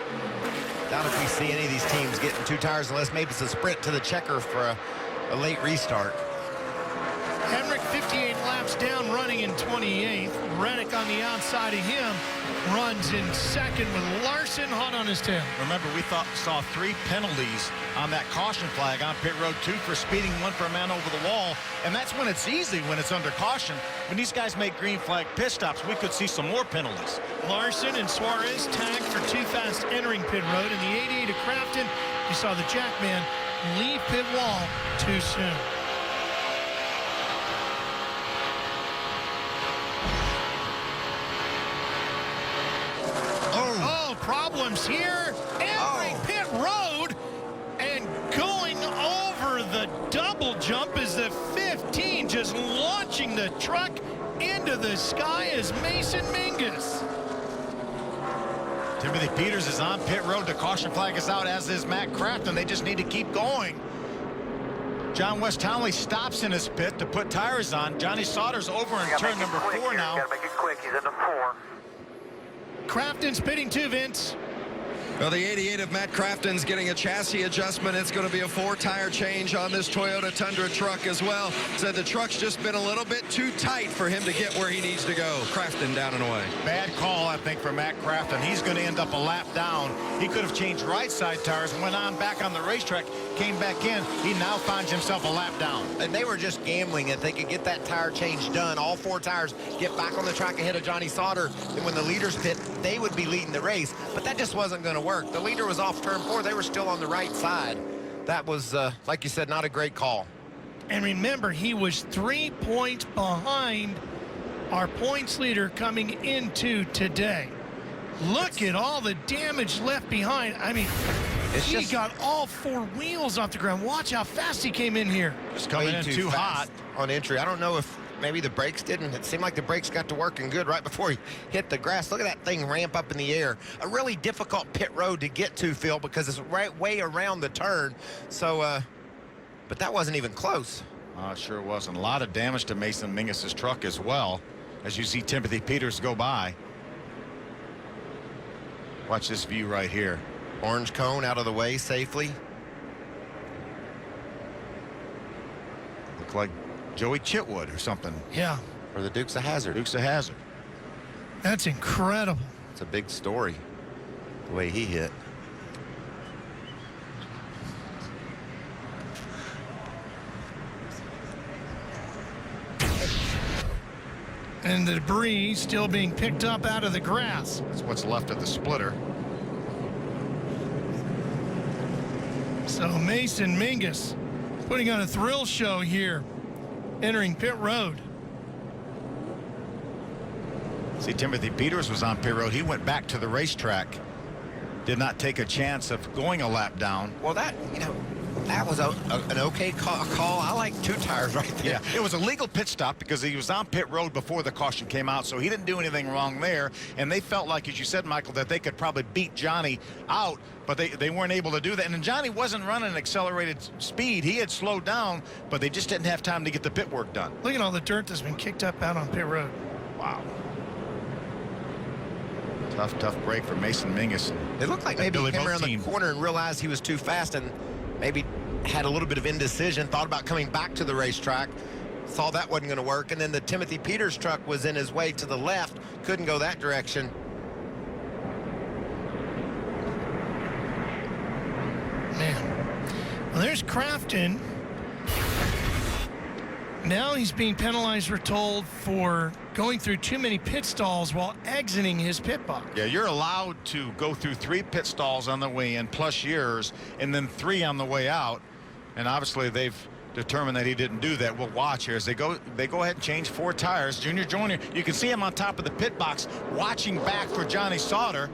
Doubt if we see any of these teams getting 2 tires unless maybe it's a sprint to the checker for a late restart. Hemrick 58 laps down, running in 28th. Reddick on the outside of him runs in second with Larson hot on his tail. Remember, we saw 3 penalties on that caution flag on pit road, 2 for speeding, 1 for a man over the wall, and that's when it's easy, when it's under caution. When these guys make green flag pit stops, we could see some more penalties. Larson and Suarez tagged for too fast entering pit road. In the 88 of Crafton, you saw the Jackman leave pit wall too soon. Problems here, entering pit road and going over the double jump is the 15, just launching the truck into the sky is Mason Mingus. Timothy Peters is on pit road. The caution flag is out, as is Matt Crafton. They just need to keep going. John West Townley stops in his pit to put tires on. Johnny Sauter's over in turn number 4 now. Gotta make it quick. He's into 4. Crafton's pitting too, Vince. Well, the 88 of Matt Crafton's getting a chassis adjustment. It's going to be a 4-tire change on this Toyota Tundra truck as well. Said the truck's just been a little bit too tight for him to get where he needs to go. Crafton down and away. Bad call, I think, for Matt Crafton. He's going to end up a lap down. He could have changed right side tires, went on back on the racetrack, came back in. He now finds himself a lap down. And they were just gambling if they could get that tire change done, all 4 tires, get back on the track ahead of Johnny Sauter, and when the leaders pit, they would be leading the race. But that just wasn't going to work. The leader was off turn 4. They were still on the right side. That was, like you said, not a great call. And remember, he was 3 points behind our points leader coming into today. Look at all the damage left behind. I mean, he got all 4 wheels off the ground. Watch how fast he came in here. Just coming in too hot on entry. I don't know if maybe the brakes didn't. It seemed like the brakes got to working good right before he hit the grass. Look at that thing ramp up in the air. A really difficult pit road to get to, Phil, because it's right way around the turn. So, but that wasn't even close. It sure wasn't. A lot of damage to Mason Mingus' truck as well, as you see Timothy Peters go by. Watch this view right here. Orange cone out of the way safely. Look like Joey Chitwood or something. Yeah. Or the Dukes of Hazzard. Dukes of Hazzard. That's incredible. It's a big story, the way he hit. And the debris still being picked up out of the grass. That's what's left of the splitter. So Mason Mingus putting on a thrill show here, entering pit road. See, Timothy Peters was on pit road. He went back to the racetrack. Did not take a chance of going a lap down. Well, that, you know, That was an okay call. I like 2 tires right there. Yeah, it was a legal pit stop because he was on pit road before the caution came out, so he didn't do anything wrong there. And they felt like, as you said, Michael, that they could probably beat Johnny out, but they weren't able to do that. And Johnny wasn't running accelerated speed. He had slowed down, but they just didn't have time to get the pit work done. Look at all the dirt that's been kicked up out on pit road. Wow. Tough break for Mason Mingus. It looked like maybe he came around the corner and realized he was too fast and maybe had a little bit of indecision, thought about coming back to the racetrack, saw that wasn't going to work, and then the Timothy Peters truck was in his way to the left, couldn't go that direction. Man. Well, there's Craftsman. Now he's being penalized, we're told, for going through too many pit stalls while exiting his pit box. Yeah, you're allowed to go through 3 pit stalls on the way in, plus yours, and then 3 on the way out. And obviously they've determined that he didn't do that. We'll watch here as they go ahead and change 4 tires. Junior Joyner, you can see him on top of the pit box watching back for Johnny Sauter.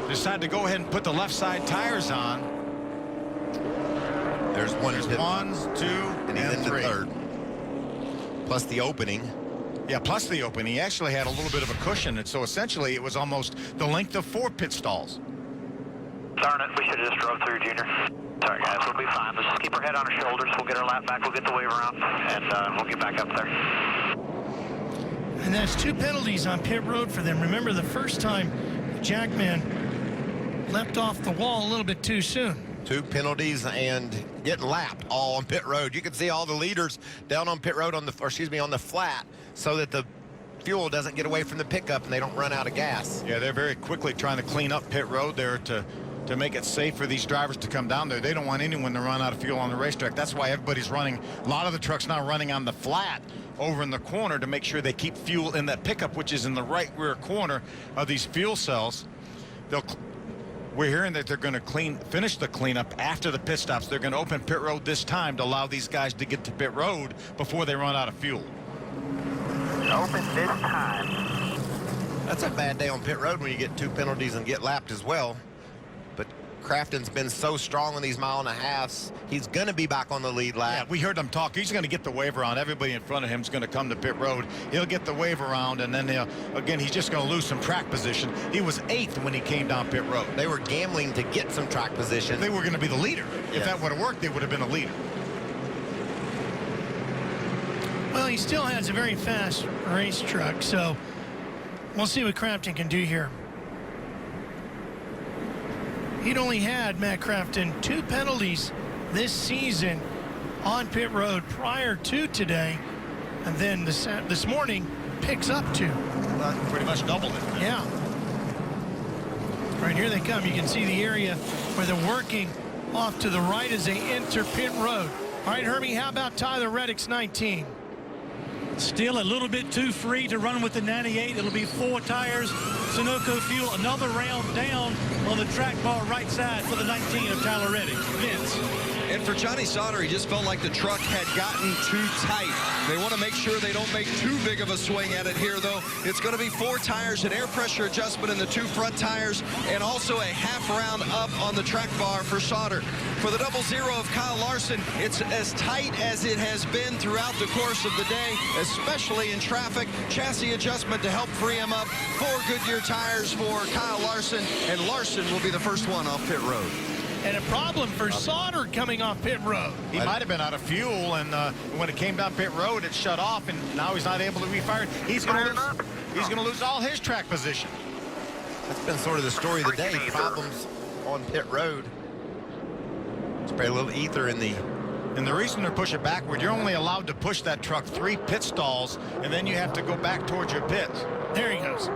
Decided to go ahead and put the left side tires on. There's 1, 2, and he's in the 3. 3rd. Plus the opening. Yeah, plus the opening. He actually had a little bit of a cushion, and so essentially it was almost the length of 4 pit stalls. Darn it, we should have just drove through, Junior. Sorry, guys, we'll be fine. Let's just keep our head on our shoulders. We'll get our lap back. We'll get the wave around, and we'll get back up there. And that's 2 penalties on pit road for them. Remember the first time Jackman leapt off the wall a little bit too soon. 2 penalties and getting lapped all on pit road. You can see all the leaders down on pit road on the flat so that the fuel doesn't get away from the pickup and they don't run out of gas. Yeah, they're very quickly trying to clean up pit road there to make it safe for these drivers to come down there. They don't want anyone to run out of fuel on the racetrack. That's why everybody's running, a lot of the trucks now running on the flat over in the corner to make sure they keep fuel in that pickup, which is in the right rear corner of these fuel cells. We're hearing that they're going to finish the cleanup after the pit stops. They're going to open pit road this time to allow these guys to get to pit road before they run out of fuel. Open this time. That's a bad day on pit road when you get 2 penalties and get lapped as well. But Craftsman's been so strong in these 1.5 miles. He's going to be back on the lead lap. Yeah, we heard him talk. He's going to get the wave around. Everybody in front of him is going to come to pit road. He'll get the wave around, and then again, he's just going to lose some track position. He was 8th when he came down pit road. They were gambling to get some track position. They were going to be the leader. If that would have worked, they would have been a leader. Well, he still has a very fast race truck, so we'll see what Craftsman can do here. He'd only had, Matt Craftsman, 2 penalties this season on pit road prior to today, and then this morning picks up 2. Pretty much doubled it. Yeah. Right, here they come. You can see the area where they're working off to the right as they enter pit road. All right, Herbie, how about Tyler Reddick's 19? Still a little bit too free to run with the 98. It'll be 4 tires. Sunoco fuel, another round down on the track bar right side for the 19 of Tyler Reddick. Vince. And for Johnny Sauter, he just felt like the truck had gotten too tight. They want to make sure they don't make too big of a swing at it here, though. It's going to be 4 tires, an air pressure adjustment in the 2 front tires, and also a half round up on the track bar for Sauter. For the 00 of Kyle Larson, it's as tight as it has been throughout the course of the day, especially in traffic. Chassis adjustment to help free him up. 4 Goodyear tires for Kyle Larson, and Larson will be the first one off pit road. And a problem for Sauter coming off pit road. He might have been out of fuel, and when it came down pit road, it shut off, and now he's not able to refire it. He's going to lose all his track position. That's been sort of the story of the day. Problems on pit road. Spray a little ether in the... And the reason they're pushing backward, you're only allowed to push that truck 3 pit stalls, and then you have to go back towards your pits. There he goes.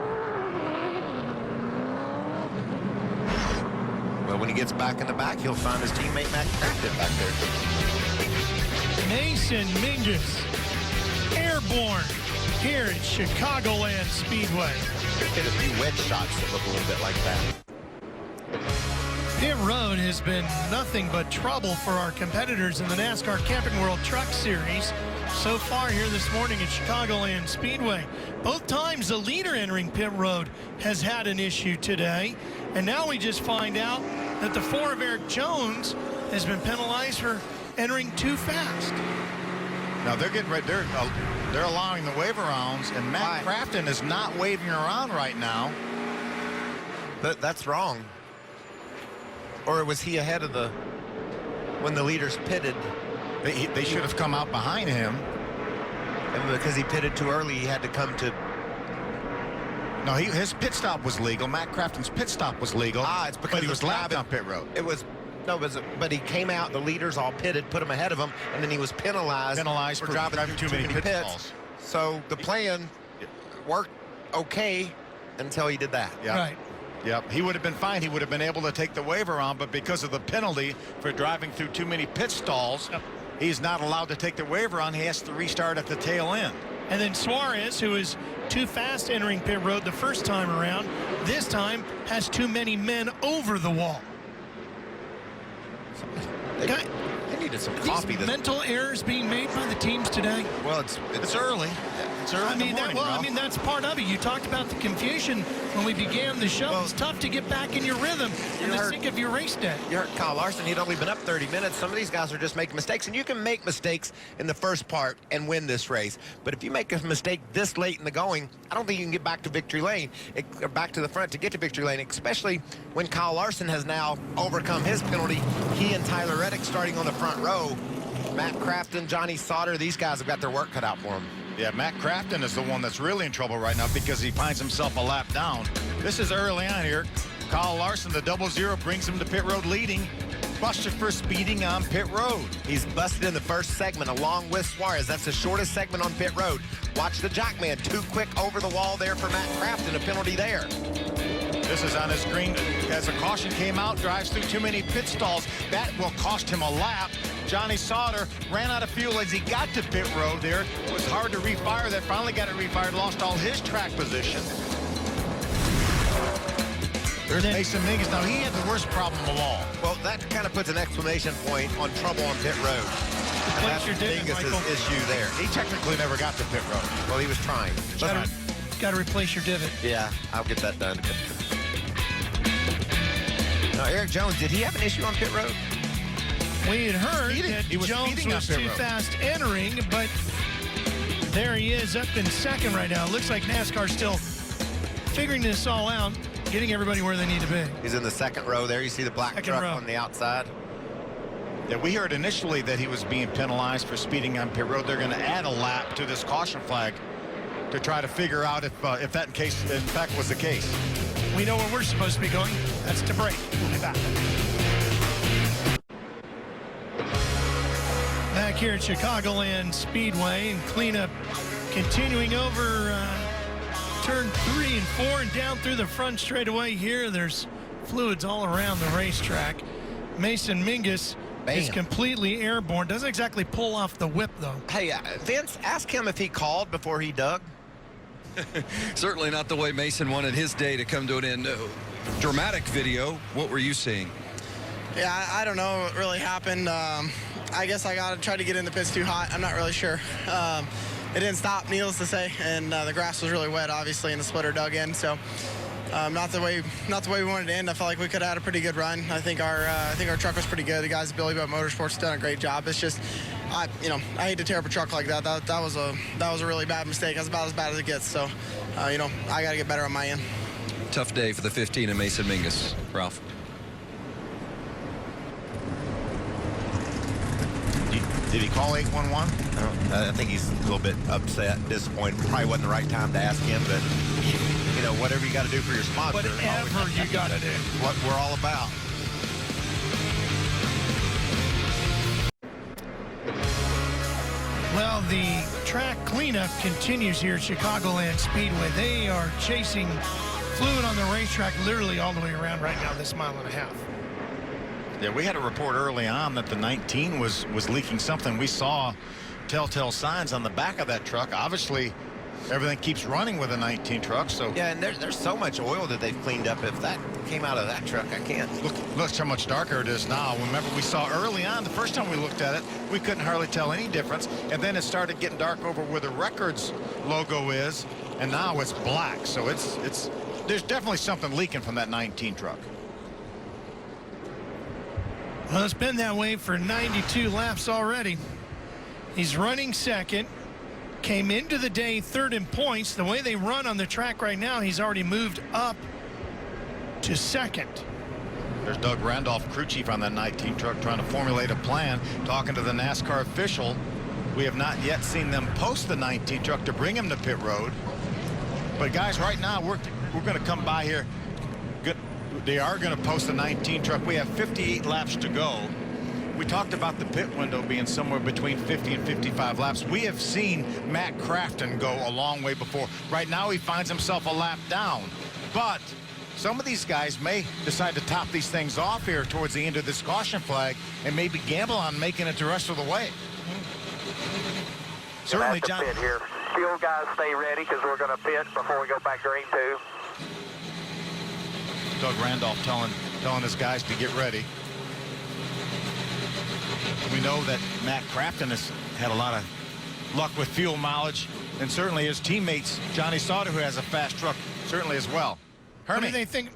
Well, when he gets back in the back, he'll find his teammate Matt Craftsman back there. Mason Mingus, airborne here at Chicagoland Speedway. Get a few wedge shots that look a little bit like that. Pit road has been nothing but trouble for our competitors in the NASCAR Camping World Truck Series so far here this morning at Chicagoland Speedway. Both times the leader entering pit road has had an issue today, and now we just find out that the 4 of Eric Jones has been penalized for entering too fast. Now they're getting ready. They're allowing the wave arounds, and Matt Crafton is not waving around right now. That's wrong. Or was he ahead of when the leaders pitted? They should have come out behind him. And because he pitted too early, he had to come to. No, his pit stop was legal. Matt Crafton's pit stop was legal. It's because he was lapped on pit road. It was. No, but he came out, the leaders all pitted, put him ahead of him, and then he was penalized for driving too many pit stalls. So the plan worked okay until he did that. Yep. Right. Yep, he would have been fine. He would have been able to take the waiver on, but because of the penalty for driving through too many pit stalls, he's not allowed to take the waiver on. He has to restart at the tail end. And then Suarez, who is too fast entering pit road the first time around, this time has too many men over the wall. They needed some coffee. Mental errors being made by the teams today. Well, it's early. It's early. I mean, that's part of it. You talked about the confusion when we began the show. It's tough to get back in your rhythm in the sync of your race day. You heard Kyle Larson. He'd only been up 30 minutes. Some of these guys are just making mistakes, and you can make mistakes in the first part and win this race. But if you make a mistake this late in the going, I don't think you can get back to victory lane, or back to the front to get to victory lane, especially when Kyle Larson has now overcome his penalty. He and Tyler Reddick starting on the front row. Matt Crafton, Johnny Sauter, these guys have got their work cut out for them. Yeah, Matt Crafton is the one that's really in trouble right now because he finds himself a lap down. This is early on here. Kyle Larson, the 00, brings him to pit road leading. Busted for speeding on pit road. He's busted in the first segment along with Suarez. That's the shortest segment on pit road. Watch the Jockman. Too quick over the wall there for Matt Crafton. A penalty there. This is on his screen as a caution came out, drives through too many pit stalls. That will cost him a lap. Johnny Sauter ran out of fuel as he got to pit road there. It was hard to refire that. Finally got it refired, lost all his track position. There's Mason Mingus. Now, he had the worst problem of all. Well, that kind of puts an exclamation point on trouble on pit road. And that's Mingus's issue there. He technically never got to pit road. Well, he was trying. Got to replace your divot. Yeah, I'll get that done. Now, Eric Jones, did he have an issue on pit road? We had heard that Jones was too fast entering, but there he is up in second right now. Looks like NASCAR still figuring this all out, getting everybody where they need to be. He's in the second row there. You see the black truck on the outside. Yeah, we heard initially that he was being penalized for speeding on pit road. They're going to add a lap to this caution flag to try to figure out if that in fact was the case. We know where we're supposed to be going. That's to break. We'll be back. Back here at Chicagoland Speedway, and cleanup continuing over turn 3 and 4 and down through the front straightaway here. There's fluids all around the racetrack. Mason Mingus is completely airborne. Doesn't exactly pull off the whip, though. Hey, Vince, ask him if he called before he dug. Certainly not the way Mason wanted his day to come to an end. Dramatic video. What were you seeing? Yeah, I don't know what really happened. I guess I got to try to get in the pits too hot. I'm not really sure. It didn't stop, needless to say, and the grass was really wet, obviously, and the splitter dug in. So, not the way we wanted to end. I felt like we could have had a pretty good run. I think our truck was pretty good. The guys at Billy Butt Motorsports done a great job. It's just, I hate to tear up a truck like that. That was a really bad mistake. That's about as bad as it gets. So, I got to get better on my end. Tough day for the 15 and Mason Mingus. Ralph. Did he call 811? I think he's a little bit upset, disappointed. Probably wasn't the right time to ask him, but whatever you got to do for your sponsor. Whatever you got to do. What we're all about. Well, the track cleanup continues here at Chicagoland Speedway. They are chasing fluid on the racetrack literally all the way around right now, this 1.5 miles. Yeah, we had a report early on that the 19 was leaking something. We saw telltale signs on the back of that truck. Obviously, everything keeps running with a 19 truck. So yeah, and there's so much oil that they've cleaned up. If that came out of that truck, I can't. Look how much darker it is now. Remember, we saw early on, the first time we looked at it, we couldn't hardly tell any difference. And then it started getting dark over where the Records logo is, and now it's black. So there's definitely something leaking from that 19 truck. Well, it's been that way for 92 laps already. He's running second. Came into the day third in points. The way they run on the track right now, he's already moved up to second. There's Doug Randolph, crew chief on that 19 truck, trying to formulate a plan, talking to the NASCAR official. We have not yet seen them post the 19 truck to bring him to pit road. But guys, right now we're going to come by here. They are going to post the 19 truck. We have 58 laps to go. We talked about the pit window being somewhere between 50 and 55 laps. We have seen Matt Crafton go a long way before. Right now he finds himself a lap down. But some of these guys may decide to top these things off here towards the end of this caution flag and maybe gamble on making it the rest of the way. Certainly, John. Pit here. Fuel guys, stay ready because we're going to pit before we go back green too. Doug Randolph telling his guys to get ready. We know that Matt Crafton has had a lot of luck with fuel mileage, and certainly his teammates, Johnny Sauter, who has a fast truck, certainly as well. What do they think?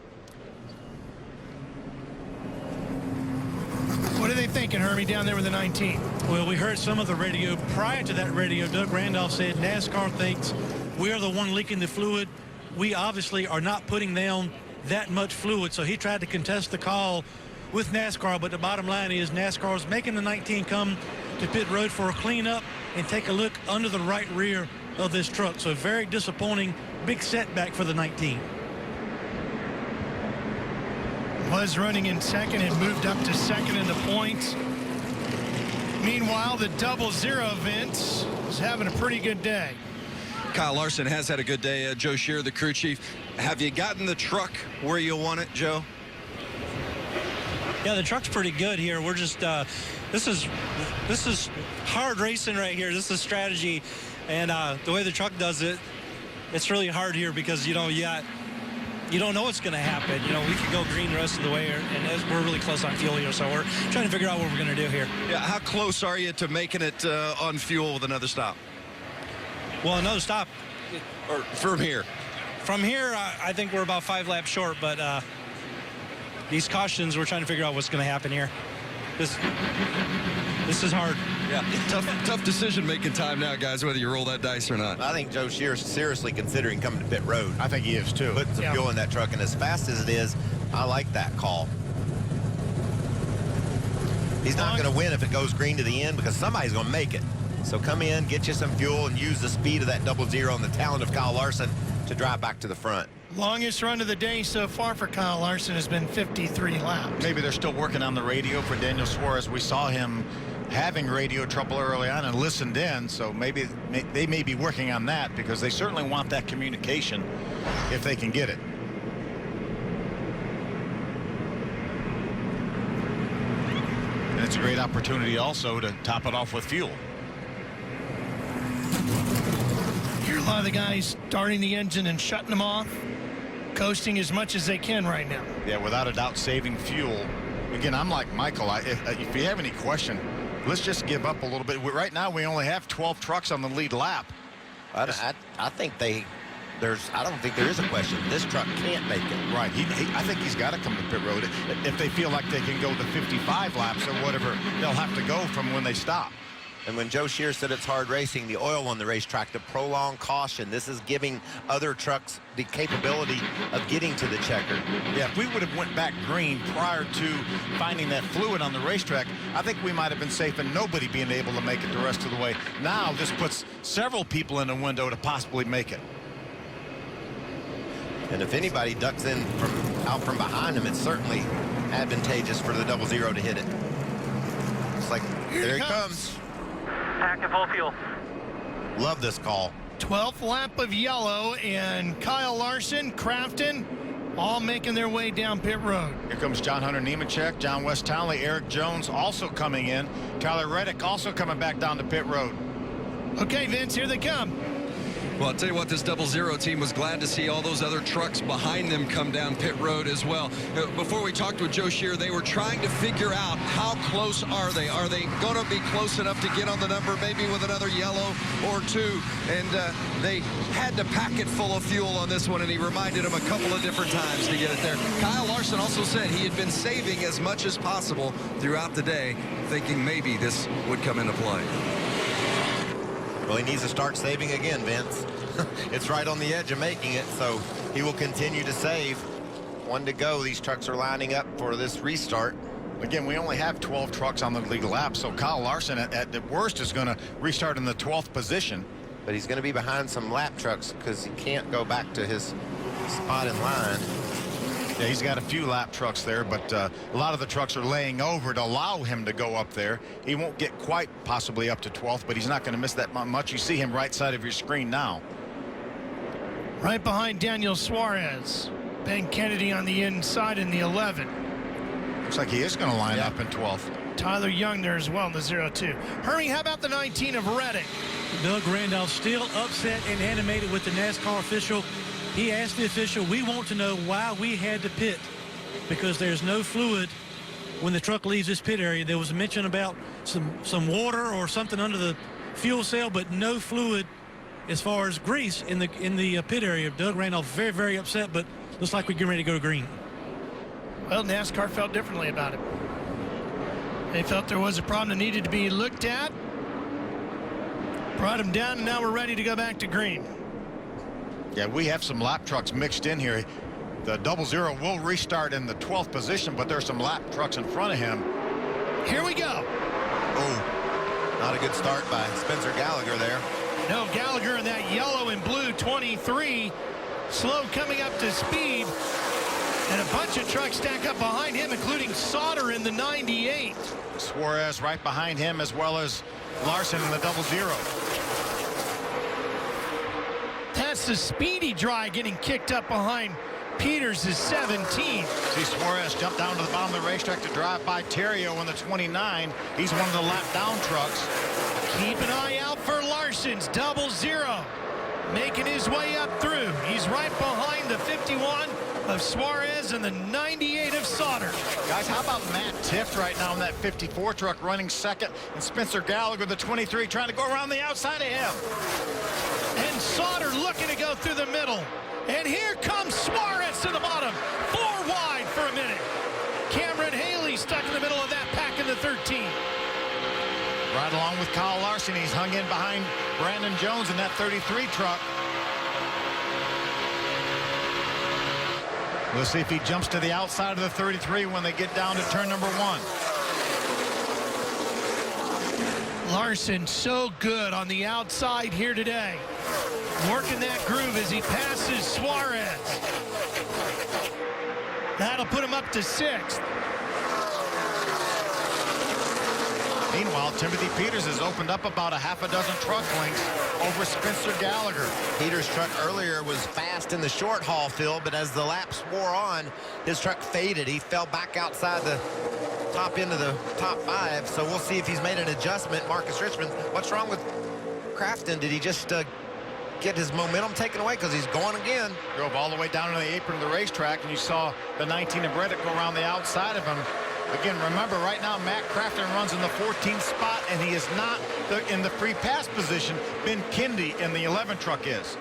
What are they thinking, Hermie, down there with the 19? Well, we heard some of the radio. Prior to that radio, Doug Randolph said NASCAR thinks we're the one leaking the fluid. We obviously are not putting down that much fluid, so he tried to contest the call with NASCAR, but the bottom line is NASCAR is making the 19 come to pit road for a cleanup and take a look under the right rear of this truck. So very disappointing, big setback for the 19. Was running in second and moved up to second in the points. Meanwhile, the 00 Vince is having a pretty good day. Kyle Larson has had a good day. Joe Shearer, the crew chief. Have you gotten the truck where you want it, Joe? Yeah, the truck's pretty good here. We're just this is hard racing right here. This is strategy, and the way the truck does it, it's really hard here because you don't know what's going to happen. We could go green the rest of the way, and we're really close on fuel here, so we're trying to figure out what we're going to do here. Yeah, how close are you to making it on fuel with another stop? Well, another stop. Or from here? From here, I think we're about 5 laps short, but these cautions, we're trying to figure out what's going to happen here. This is hard. Yeah, tough decision-making time now, guys, whether you roll that dice or not. I think Joe Shear's seriously considering coming to pit road. I think he is too. Putting some fuel in that truck, and as fast as it is, I like that call. He's not going to win if it goes green to the end because somebody's going to make it. So come in, get you some fuel, and use the speed of that 00 and the talent of Kyle Larson to drive back to the front. Longest run of the day so far for Kyle Larson has been 53 laps. Maybe they're still working on the radio for Daniel Suarez. We saw him having radio trouble early on and listened in, so maybe they may be working on that because they certainly want that communication if they can get it. And it's a great opportunity also to top it off with fuel. Hear a lot of the guys starting the engine and shutting them off, coasting as much as they can right now. Yeah, without a doubt, saving fuel. Again, I'm like Michael. If you have any question, let's just give up a little bit. Right now, we only have 12 trucks on the lead lap. I think I don't think there is a question. This truck can't make it. Right. I think he's got to come to pit road. If they feel like they can go the 55 laps or whatever, they'll have to go from when they stop. And when Joe Shear said it's hard racing, the oil on the racetrack, the prolonged caution, this is giving other trucks the capability of getting to the checker. Yeah, if we would have went back green prior to finding that fluid on the racetrack, I think we might have been safe and nobody being able to make it the rest of the way. Now this puts several people in a window to possibly make it. And if anybody ducks in out from behind him, it's certainly advantageous for the 00 to hit it. It's like, there he comes. Active full fuel. Love this call. 12th lap of yellow, and Kyle Larson, Crafton, all making their way down pit road. Here comes John Hunter Nemechek, John West Townley, Eric Jones also coming in. Tyler Reddick also coming back down to pit road. Okay, Vince, here they come. Well, I'll tell you what, this 00 team was glad to see all those other trucks behind them come down pit road as well. Before we talked with Joe Shear, they were trying to figure out how close are they? Are they going to be close enough to get on the number, maybe with another yellow or two? And they had to pack it full of fuel on this one, and he reminded them a couple of different times to get it there. Kyle Larson also said he had been saving as much as possible throughout the day, thinking maybe this would come into play. Well, he needs to start saving again, Vince. It's right on the edge of making it, so he will continue to save. 1 to go. These trucks are lining up for this restart. Again, we only have 12 trucks on the lead lap, so Kyle Larson at the worst is going to restart in the 12th position. But he's going to be behind some lap trucks because he can't go back to his spot in line. Yeah, he's got a few lap trucks there, but a lot of the trucks are laying over to allow him to go up there. He won't get quite possibly up to 12th, but he's not going to miss that much. You see him right side of your screen now. Right behind Daniel Suarez. Ben Kennedy on the inside in the 11. Looks like he is going to line up in 12th. Tyler Young there as well in the 02. Hermie, how about the 19 of Reddick? Doug Randolph still upset and animated with the NASCAR official. He asked the official, we want to know why we had to pit, because there's no fluid when the truck leaves this pit area. There was a mention about some water or something under the fuel cell, but no fluid as far as grease in the pit area. Doug Randolph very, very upset, but looks like we're getting ready to go green. Well, NASCAR felt differently about it. They felt there was a problem that needed to be looked at. Brought him down, and now we're ready to go back to green. Yeah, we have some lap trucks mixed in here. The 00 will restart in the 12th position, but there's some lap trucks in front of him. Here we go. Oh, not a good start by Spencer Gallagher there. No, Gallagher in that yellow and blue 23. Slow coming up to speed. And a bunch of trucks stack up behind him, including Sauter in the 98. Suarez right behind him, as well as Larson in the 00. That's the speedy dry getting kicked up behind Peters is 17. See Suarez jump down to the bottom of the racetrack to drive by Terrio in the 29. He's one of the lap down trucks. Keep an eye out for Larson's 00. Making his way up through. He's right behind the 51 of Suarez and the 98 of Sauter. Guys, how about Matt Tift right now in that 54 truck running second, and Spencer Gallagher, the 23, trying to go around the outside of him. And Sauter looking to go through the middle. And here comes Suarez to the bottom. 4 wide for a minute. Cameron Haley stuck in the middle of that pack in the 13. Right along with Kyle Larson, he's hung in behind Brandon Jones in that 33 truck. We'll see if he jumps to the outside of the 33 when they get down to turn number 1. Larson so good on the outside here today. Working that groove as he passes Suarez. That'll put him up to 6th. Meanwhile, Timothy Peters has opened up about a half a dozen truck lengths over Spencer Gallagher. Peters' truck earlier was fast in the short haul field, but as the laps wore on, his truck faded. He fell back outside the top end of the top 5, so we'll see if he's made an adjustment. Marcus Richmond, what's wrong with Craftsman? Did he just get his momentum taken away because he's going again? Drove all the way down to the apron of the racetrack, and you saw the 19 of Reddick go around the outside of him. Again, remember, right now, Matt Craftsman runs in the 14th spot, and he is not in the free pass position. Ben Kennedy in the 11 truck is.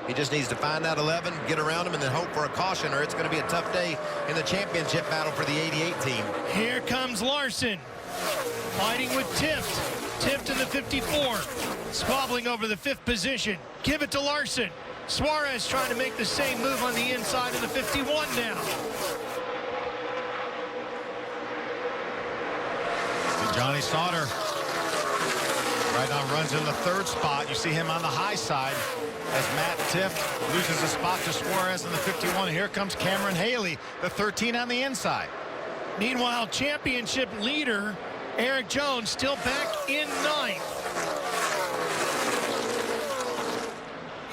He just needs to find out 11, get around him, and then hope for a caution, or it's going to be a tough day in the championship battle for the 88 team. Here comes Larson, fighting with Tift. Tift in the 54, squabbling over the 5th position. Give it to Larson. Suarez trying to make the same move on the inside of the 51 now. Johnny Sauter right now runs in the 3rd spot. You see him on the high side as Matt Tift loses a spot to Suarez in the 51. Here comes Cameron Haley, the 13 on the inside. Meanwhile, championship leader Eric Jones still back in 9th.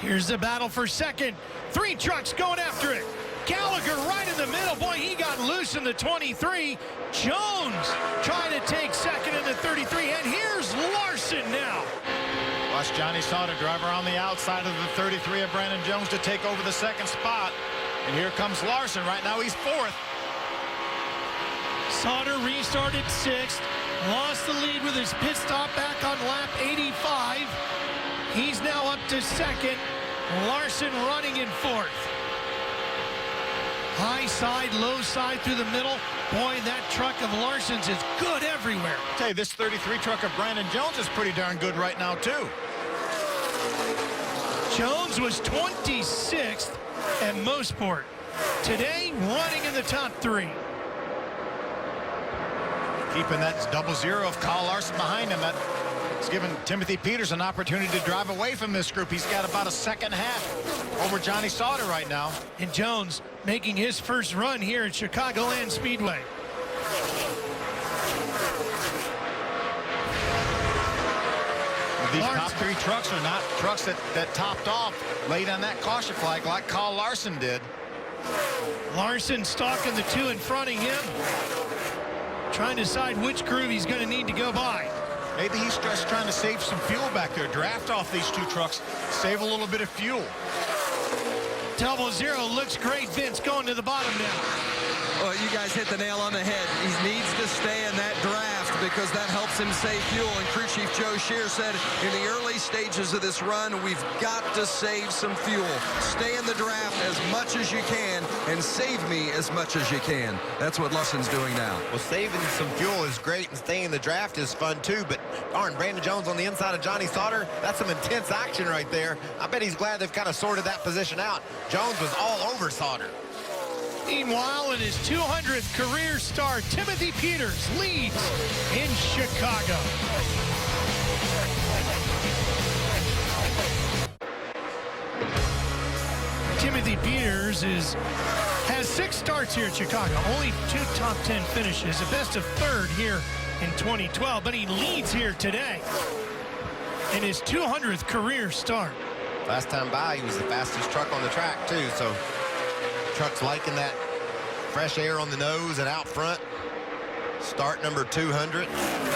Here's the battle for 2nd. 3 trucks going after it. Gallagher right in the middle. Boy, he got loose in the 23. Jones trying to take 2nd in the 33. And here's Larson now. Watch Johnny Sauter drive around the outside of the 33 of Brandon Jones to take over the second spot. And here comes Larson. Right now he's fourth. Sauter restarted sixth, lost the lead with his pit stop back on lap 85. He's now up to second. Larson running in fourth. High side, low side through the middle. Boy, that truck of Larson's is good everywhere. I'll tell you, this 33 truck of Brandon Jones is pretty darn good right now, too. Jones was 26th at Mosport. Today, running in the top 3. Keeping that 0-0 of Kyle Larson behind him. That's given Timothy Peters an opportunity to drive away from this group. He's got about a second half over Johnny Sauter right now. And Jones making his first run here at Chicagoland Speedway. These top 3 trucks are not trucks that topped off late on that caution flag like Kyle Larson did. Larson stalking the 2 in front of him, trying to decide which groove he's going to need to go by. Maybe he's just trying to save some fuel back there. Draft off these 2 trucks, save a little bit of fuel. 0-0 looks great. Vince going to the bottom now. Well, you guys hit the nail on the head. He needs to stay in that draft because that helps him save fuel. And crew chief Joe Shear said in the early stages of this run, we've got to save some fuel. Stay in the draft as much as you can and save me as much as you can. That's what Larson's doing now. Well, saving some fuel is great, and staying in the draft is fun too, but darn, Brandon Jones on the inside of Johnny Sauter, that's some intense action right there. I bet he's glad they've kind of sorted that position out. Jones was all over Sauter. Meanwhile, in his 200th career start, Timothy Peters leads in Chicago. Timothy Peters has 6 starts here at Chicago, only 2 top 10 finishes, a best of 3rd here in 2012, but he leads here today in his 200th career start. Last time by, he was the fastest truck on the track too, so truck's liking that fresh air on the nose and out front. Start number 200.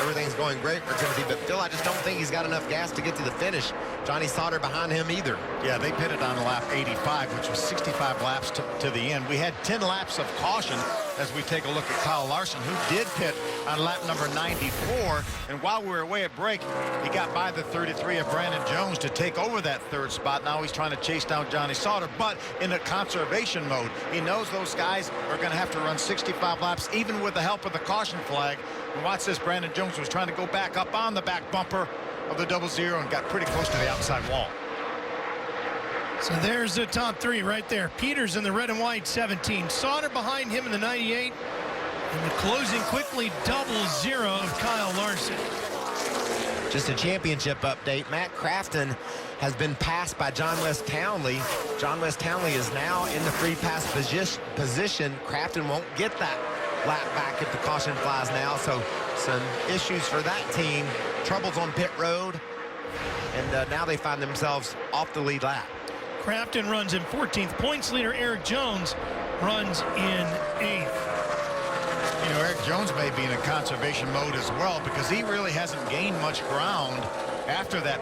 Everything's going great for Timothy, but Phil, I just don't think he's got enough gas to get to the finish. Johnny Sauter behind him either. Yeah, they pitted on lap 85, which was 65 laps to the end. We had 10 laps of caution as we take a look at Kyle Larson, who did pit on lap number 94. And while we were away at break, he got by the 33 of Brandon Jones to take over that 3rd spot. Now he's trying to chase down Johnny Sauter, but in a conservation mode. He knows those guys are going to have to run 65 laps, even with the help of the caution flag. And watch this, Brandon Jones was trying to go back up on the back bumper of the 0-0 and got pretty close to the outside wall. So there's the top 3 right there. Peters in the red and white 17. Sauter behind him in the 98. And the closing quickly 0-0 of Kyle Larson. Just a championship update. Matt Craftsman has been passed by John West Townley. John West Townley is now in the free pass position. Craftsman won't get that lap back if the caution flies now. So some issues for that team. Troubles on pit road. And now they find themselves off the lead lap. Craftsman runs in 14th. Points leader Eric Jones runs in 8th. You know, Eric Jones may be in a conservation mode as well because he really hasn't gained much ground after that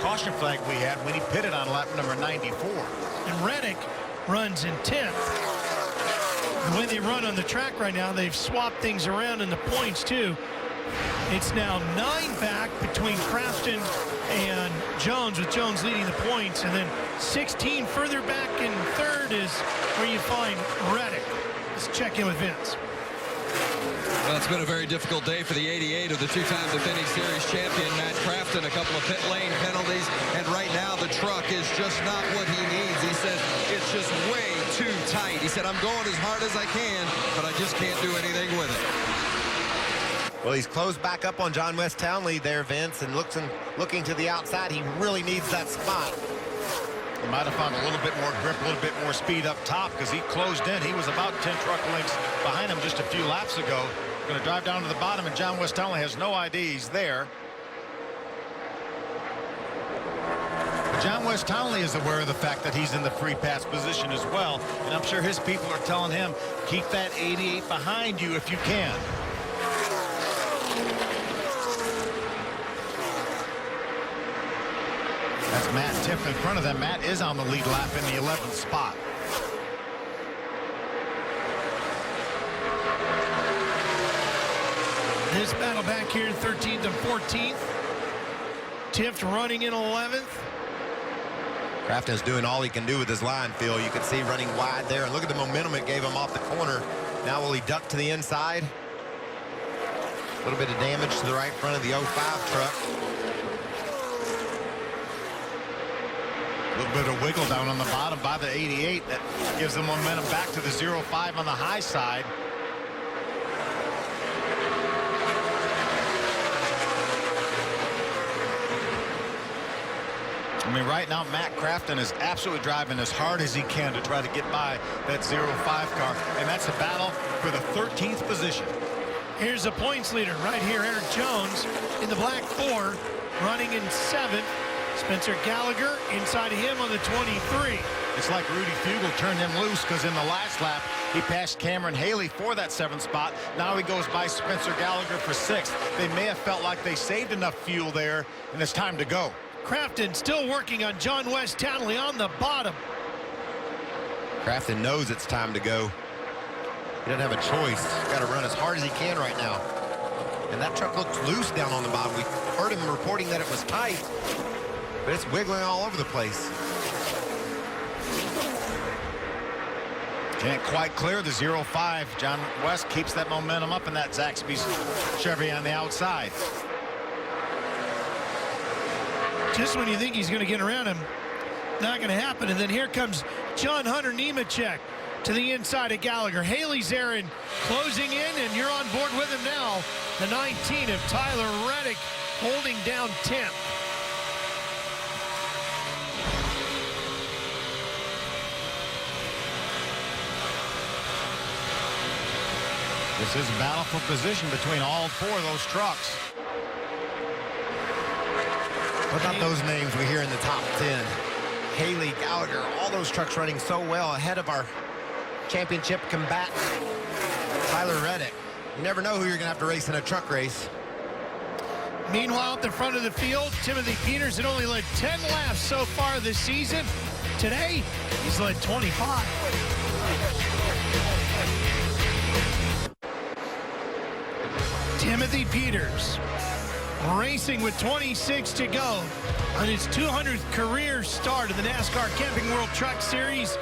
caution flag we had when he pitted on lap number 94. And Reddick runs in 10th. The way they run on the track right now, they've swapped things around in the points too. It's now 9 back between Craftsman and Jones, with Jones leading the points, and then 16 further back in 3rd is where you find Reddick. Let's check in with Vince. Well, it's been a very difficult day for the 88 of the 2-time defending series champion, Matt Craftsman. A couple of pit lane penalties, and right now the truck is just not what he needs. He says it's just way too tight. He said, I'm going as hard as I can, but I just can't do anything with it. Well, he's closed back up on John West Townley there, Vince, and looking to the outside. He really needs that spot. He might have found a little bit more grip, a little bit more speed up top because he closed in. He was about 10 truck lengths behind him just a few laps ago. Going to drive down to the bottom, and John West Townley has no idea he's there. But John West Townley is aware of the fact that he's in the free pass position as well, and I'm sure his people are telling him, keep that 88 behind you if you can. That's Matt Tiff in front of them. Matt is on the lead lap in the 11th spot. This battle back here, 13th and 14th. Tiff running in 11th. Crafton's doing all he can do with his line, Phil. You can see running wide there. And look at the momentum it gave him off the corner. Now will he duck to the inside? A little bit of damage to the right front of the 05 truck. A little bit of wiggle down on the bottom by the 88. That gives the momentum back to the 05 on the high side. I mean, right now, Matt Crafton is absolutely driving as hard as he can to try to get by that 05 car. And that's a battle for the 13th position. Here's the points leader right here, Eric Jones in the black 4, running in 7th. Spencer Gallagher inside of him on the 23. It's like Rudy Fugle turned him loose because in the last lap, he passed Cameron Haley for that 7th spot. Now he goes by Spencer Gallagher for 6th. They may have felt like they saved enough fuel there, and it's time to go. Crafton still working on John West Townley on the bottom. Crafton knows it's time to go. He doesn't have a choice. He's got to run as hard as he can right now. And that truck looks loose down on the bottom. We heard him reporting that it was tight, but it's wiggling all over the place. Can't quite clear the 05. John West keeps that momentum up in that Zaxby's Chevy on the outside. Just when you think he's going to get around him, not going to happen. And then here comes John Hunter Nemechek to the inside of Gallagher. Haley's there and closing in, and you're on board with him now. The 19 of Tyler Reddick holding down 10th. This is a battle for position between all 4 of those trucks. What about those names we hear in the top 10? Haley, Gallagher, all those trucks running so well ahead of our championship combatant, Tyler Reddick. You never know who you're going to have to race in a truck race. Meanwhile, at the front of the field, Timothy Peters had only led 10 laps so far this season. Today, he's led 25. Timothy Peters racing with 26 to go on his 200th career start of the NASCAR Camping World Truck Series.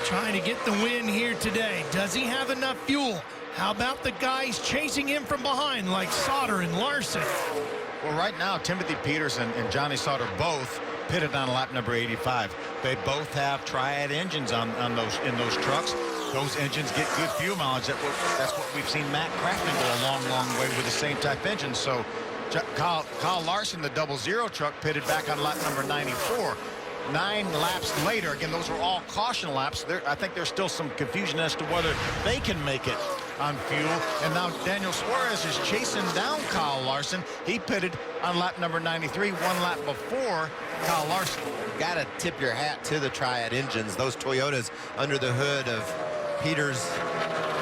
Trying to get the win here today. Does he have enough fuel? How about the guys chasing him from behind like Sauter and Larson? Well, right now, Timothy Peters and Johnny Sauter both pitted on lap number 85. They both have Triad engines in those trucks. Those engines get good fuel mileage. That's what we've seen Matt Crafton go a long, long way with the same type engine. So Kyle Larson, the 00 truck, pitted back on lap number 94. 9 laps later, again, those were all caution laps. I think there's still some confusion as to whether they can make it on fuel. And now Daniel Suarez is chasing down Kyle Larson. He pitted on lap number 93, 1 lap before Kyle Larson. Got to tip your hat to the Triad engines. Those Toyotas under the hood of Peters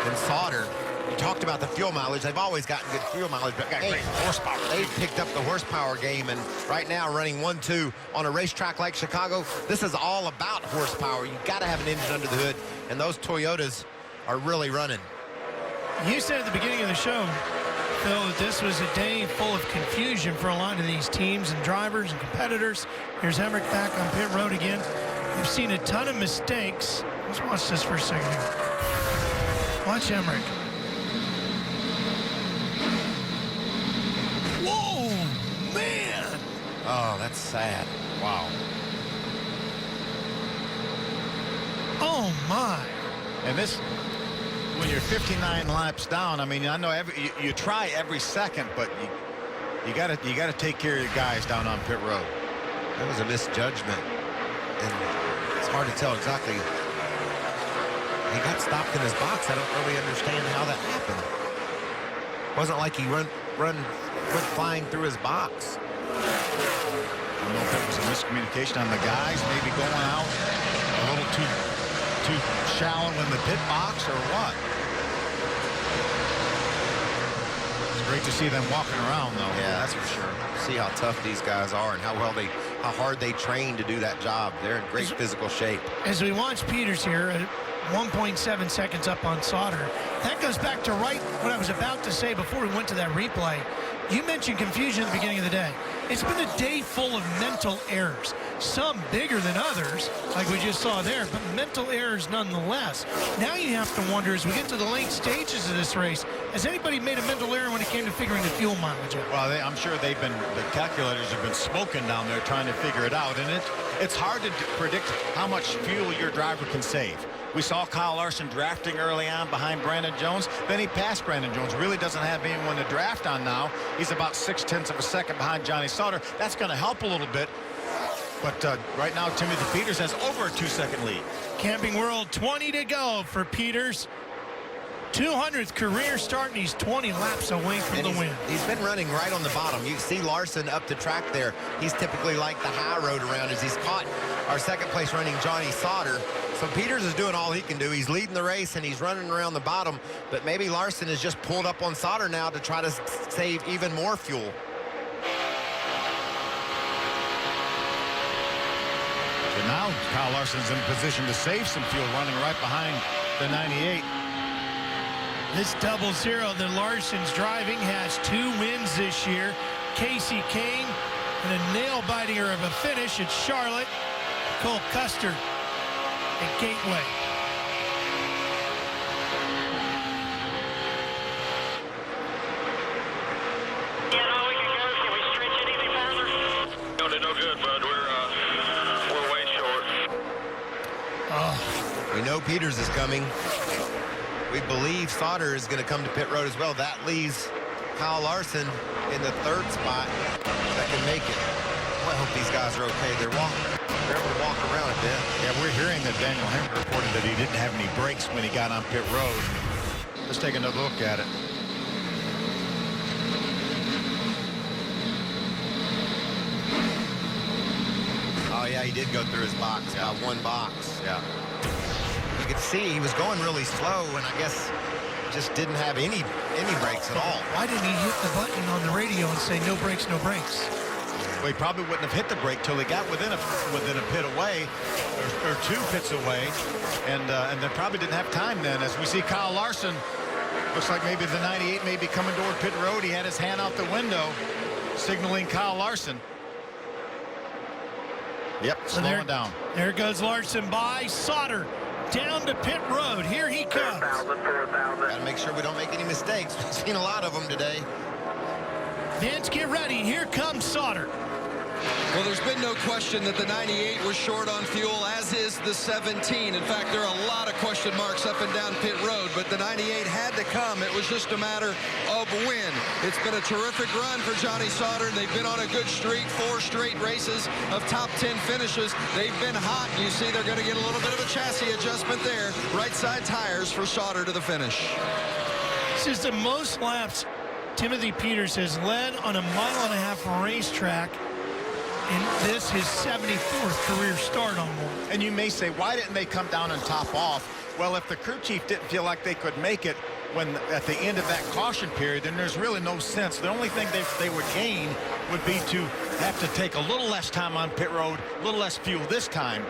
and Sauter. You talked about the fuel mileage. They've always gotten good fuel mileage, but got great horsepower. They've picked up the horsepower game, and right now running 1-2 on a racetrack like Chicago, this is all about horsepower. You've got to have an engine under the hood, and those Toyotas are really running. You said at the beginning of the show, Phil, that this was a day full of confusion for a lot of these teams and drivers and competitors. Here's Emmerich back on pit road again. We've seen a ton of mistakes. Let's watch this for a second here. Watch Emmerich. Whoa, man! Oh, that's sad. Wow. Oh, my. And this, when you're 59 laps down, I mean, I know you try every second, but you gotta take care of your guys down on pit road. That was a misjudgment, and it's hard to tell exactly. He got stopped in his box. I don't really understand how that happened. Wasn't like he went flying through his box. I don't know if it was a miscommunication on the guys, maybe going out a little too shallow in the pit box or what. It's great to see them walking around, though. Yeah, that's for sure. See how tough these guys are and how well they how hard they train to do that job. They're in great physical shape. As we watch Peters here, 1.7 seconds up on Sauter. That goes back to right what I was about to say before we went to that replay. You mentioned confusion at the beginning of the day. It's been a day full of mental errors, some bigger than others, like we just saw there, but mental errors nonetheless. Now you have to wonder, as we get to the late stages of this race, has anybody made a mental error when it came to figuring the fuel mileage out? Well, I'm sure the calculators have been smoking down there trying to figure it out, and it's hard to predict how much fuel your driver can save. We saw Kyle Larson drafting early on behind Brandon Jones. Then he passed Brandon Jones. Really doesn't have anyone to draft on now. He's about 0.6 of a second behind Johnny Sauter. That's going to help a little bit. But right now, Timothy Peters has over a 2-second lead. Camping World, 20 to go for Peters. 200th career start, and he's 20 laps away from the win. He's been running right on the bottom. You see Larson up the track there. He's typically like the high road around as he's caught our second place running Johnny Sauter. So Peters is doing all he can do. He's leading the race and he's running around the bottom, but maybe Larson has just pulled up on Sauter now to try to save even more fuel. So now Kyle Larson's in position to save some fuel, running right behind the 98. This 00 that Larson's driving has 2 wins this year. Casey Kane and a nail-biter of a finish at Charlotte. Cole Custer at Gateway. No good, bud. We're way short. Oh. We know Peters is coming. We believe Sauter is going to come to pit road as well. That leaves Kyle Larson in the 3rd spot that can make it. Well, I hope these guys are okay. They're able to walk around a bit. Yeah, we're hearing that Daniel Hemmer reported that he didn't have any brakes when he got on pit road. Let's take another look at it. Oh, yeah, he did go through his box. About 1 box. Yeah. You could see he was going really slow, and I guess just didn't have any brakes at all. Why didn't he hit the button on the radio and say no brakes, no brakes? Well, he probably wouldn't have hit the brake till he got within a pit away, or 2 pits away, and they probably didn't have time then. As we see Kyle Larson, looks like maybe the 98 may be coming toward pit road. He had his hand out the window, signaling Kyle Larson. Yep, So slowing down. There goes Larson by Sauter. Down to pit road. Here he comes. Got to make sure we don't make any mistakes. We've seen a lot of them today. Vince, get ready. Here comes Sauter. Well, there's been no question that the 98 was short on fuel, as is the 17. In fact, there are a lot of question marks up and down pit road, but the 98 had to come. It was just a matter of when. It's been a terrific run for Johnny Sauter. They've been on a good streak, 4 straight races of top 10 finishes. They've been hot. You see they're going to get a little bit of a chassis adjustment there. Right side tires for Sauter to the finish. This is the most laps Timothy Peters has led on a 1.5-mile racetrack. And this his 74th career start on one. And you may say, why didn't they come down and top off? Well, if the crew chief didn't feel like they could make it when at the end of that caution period, then there's really no sense. The only thing they would gain would be to have to take a little less time on pit road, a little less fuel this time.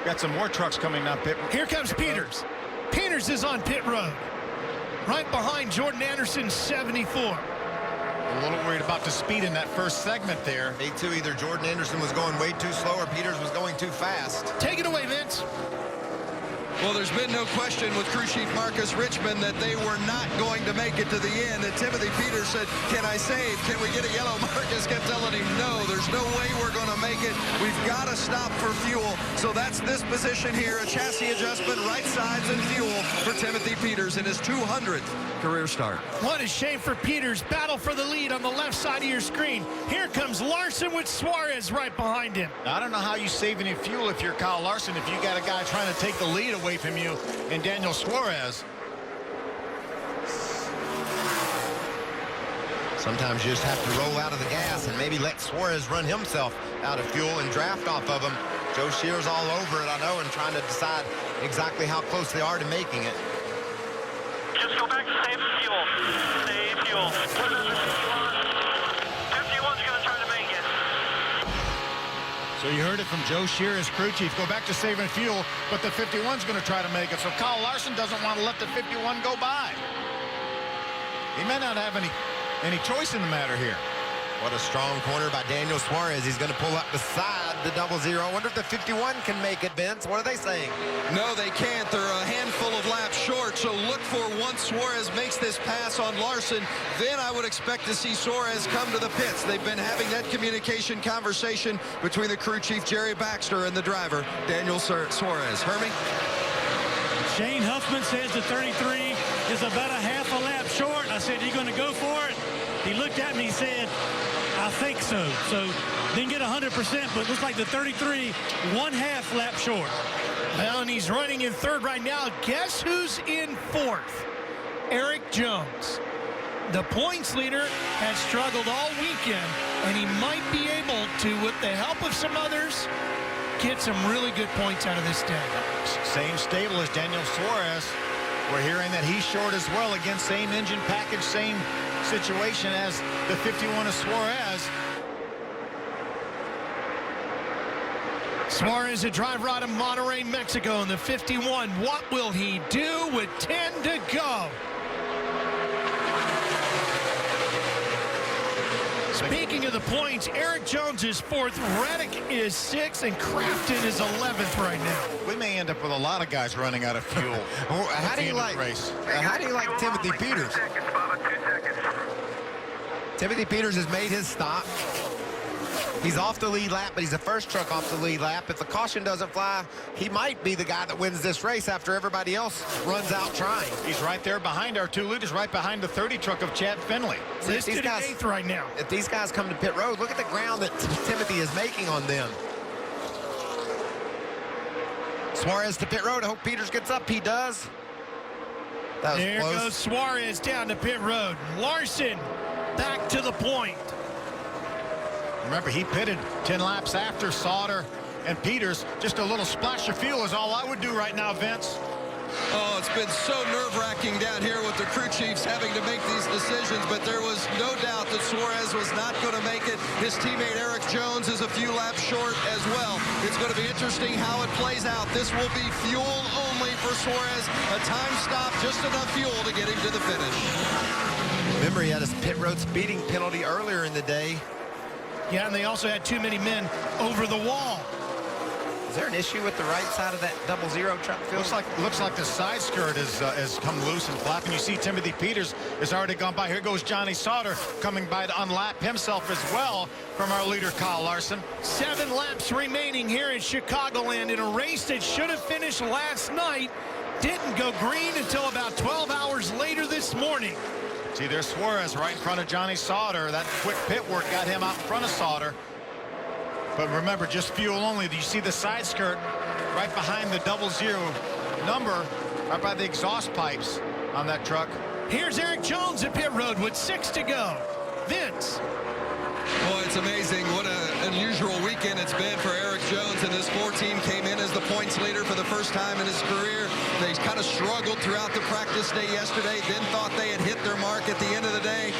Got some more trucks coming down pit road. Here comes Peters. Peters is on pit road. Right behind Jordan Anderson's 74. A little worried about the speed in that first segment there. Me too. Either Jordan Anderson was going way too slow or Peters was going too fast. Take it away, Vince. Well, there's been no question with crew chief Marcus Richmond that they were not going to make it to the end. And Timothy Peters said, can I save? Can we get a yellow? Marcus kept telling him, no, there's no way we're going to make it. We've got to stop for fuel. So that's this position here, a chassis adjustment, right sides and fuel for Timothy Peters in his 200th career start. What a shame for Peters. Battle for the lead on the left side of your screen. Here comes Larson with Suarez right behind him. Now, I don't know how you save any fuel if you're Kyle Larson, if you got a guy trying to take the lead away from you and Daniel Suarez. Sometimes you just have to roll out of the gas and maybe let Suarez run himself out of fuel and draft off of him. Joe Shear's all over it, I know, and trying to decide exactly how close they are to making it. Just go back to save fuel. Save fuel. What about the 51? 51's going to try to make it. So you heard it from Joe Shear, his crew chief. Go back to saving fuel, but the 51's going to try to make it. So Kyle Larson doesn't want to let the 51 go by. He may not have any choice in the matter here. What a strong corner by Daniel Suarez. He's going to pull up beside the 00. I wonder if the 51 can make it, Vince. What are they saying? No, they can't. They're a handful of laps short, so look for once Suarez makes this pass on Larson, then I would expect to see Suarez come to the pits. They've been having that communication conversation between the crew chief, Jerry Baxter, and the driver, Daniel Suarez. Hermie? Shane Huffman says the 33 is about a half a lap short. I said, you going to go for it? He looked at me and said, I think so. So didn't get 100%, but looks like the 33, 1/2 lap short. Well, and he's running in third right now. Guess who's in fourth? Eric Jones. The points leader has struggled all weekend, and he might be able to, with the help of some others, get some really good points out of this day. Same stable as Daniel Suarez. We're hearing that he's short as well. Again, same engine package, same situation as the 51 of Suarez. Suarez, a driver out of Monterrey, Mexico in the 51. What will he do with 10 to go? Speaking of the points, Eric Jones is fourth, Reddick is sixth, and Craftsman is 11th right now. We may end up with a lot of guys running out of fuel. How do you like Timothy Peters? Timothy Peters has made his stop. He's off the lead lap, but he's the first truck off the lead lap. If the caution doesn't fly, he might be the guy that wins this race after everybody else runs out trying. He's right there behind our 2 leaders, right behind the 30 truck of Chad Finley. Listed at 8th right now. If these guys come to pit road, look at the ground that Timothy is making on them. Suarez to pit road. I hope Peters gets up. He does. That was there close. Goes Suarez down to pit road. Larson back to the point. Remember, he pitted 10 laps after Sauter and Peters. Just a little splash of fuel is all I would do right now, Vince. Oh, it's been so nerve-wracking down here with the crew chiefs having to make these decisions, but there was no doubt that Suarez was not going to make it. His teammate Eric Jones is a few laps short as well. It's going to be interesting how it plays out. This will be fuel only for Suarez. A time stop, just enough fuel to get him to the finish. Remember, he had his pit road speeding penalty earlier in the day. Yeah, and they also had too many men over the wall. Is there an issue with the right side of that 00 truck, Phil? Looks like the side skirt has come loose and flapping. You see Timothy Peters has already gone by. Here goes Johnny Sauter coming by to unlap himself as well from our leader, Kyle Larson. 7 laps remaining here in Chicagoland in a race that should have finished last night. Didn't go green until about 12 hours later this morning. See, there's Suarez right in front of Johnny Sauter. That quick pit work got him out in front of Sauter. But remember, just fuel only. You see the side skirt right behind the 00 number, right by the exhaust pipes on that truck. Here's Eric Jones at pit road with 6 to go. Vince. Boy, it's amazing what an unusual weekend it's been for Eric Jones, and this 14 came in as the points leader for the first time in his career. They kind of struggled throughout the practice day yesterday, then thought they had hit their mark at the end of the day.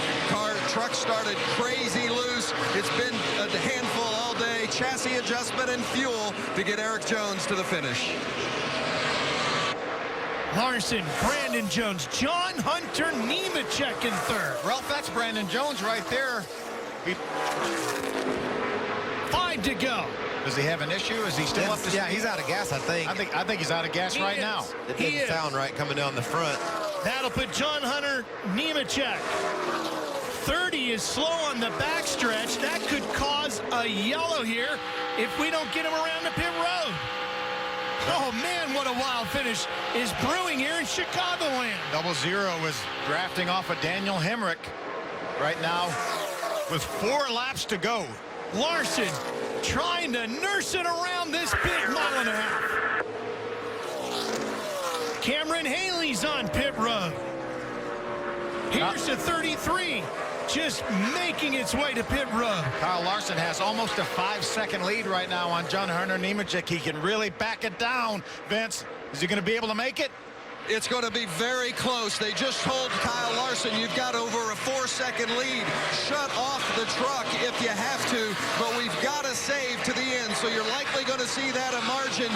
Truck started crazy loose. It's been a handful all day. Chassis adjustment and fuel to get Eric Jones to the finish. Larson, Brandon Jones, John Hunter, Nemechek in third. Ralph, that's Brandon Jones right there. 5 to go. Does he have an issue? Is he still up to speed? Yeah, he's out of gas, I think. I think he's out of gas right now. It didn't sound right coming down the front. That'll put John Hunter, Nemechek. 30 is slow on the backstretch. That could cause a yellow here if we don't get him around the pit road. Oh, man, what a wild finish is brewing here in Chicagoland. 00 is drafting off of Daniel Hemrick right now with 4 laps to go. Larson trying to nurse it around this big 1.5 miles. Cameron Haley's on pit road. Here's the 33. Just making its way to pit road. Kyle Larson has almost a 5-second lead right now on John Hunter Nemechek. He can really back it down. Vince, is he going to be able to make it? It's going to be very close. They just told Kyle Larson, you've got over a 4-second lead. Shut off the truck if you have to, but we've got to save to the end. 1, so you're likely going to see that a margin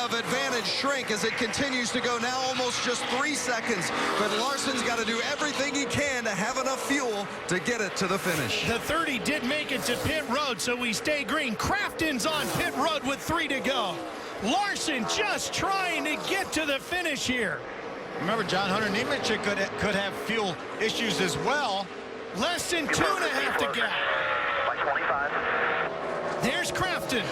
of advantage shrink as it continues to go now almost just 3 seconds. But Larson's got to do everything he can to have enough fuel to get it to the finish. The 30 did make it to pit road, so we stay green. Craftsman's on pit road with 3 to go. Larson just trying to get to the finish here. Remember, John Hunter Nemechek could have fuel issues as well. Less than 2.5 to go. By 25. There's Craftsman.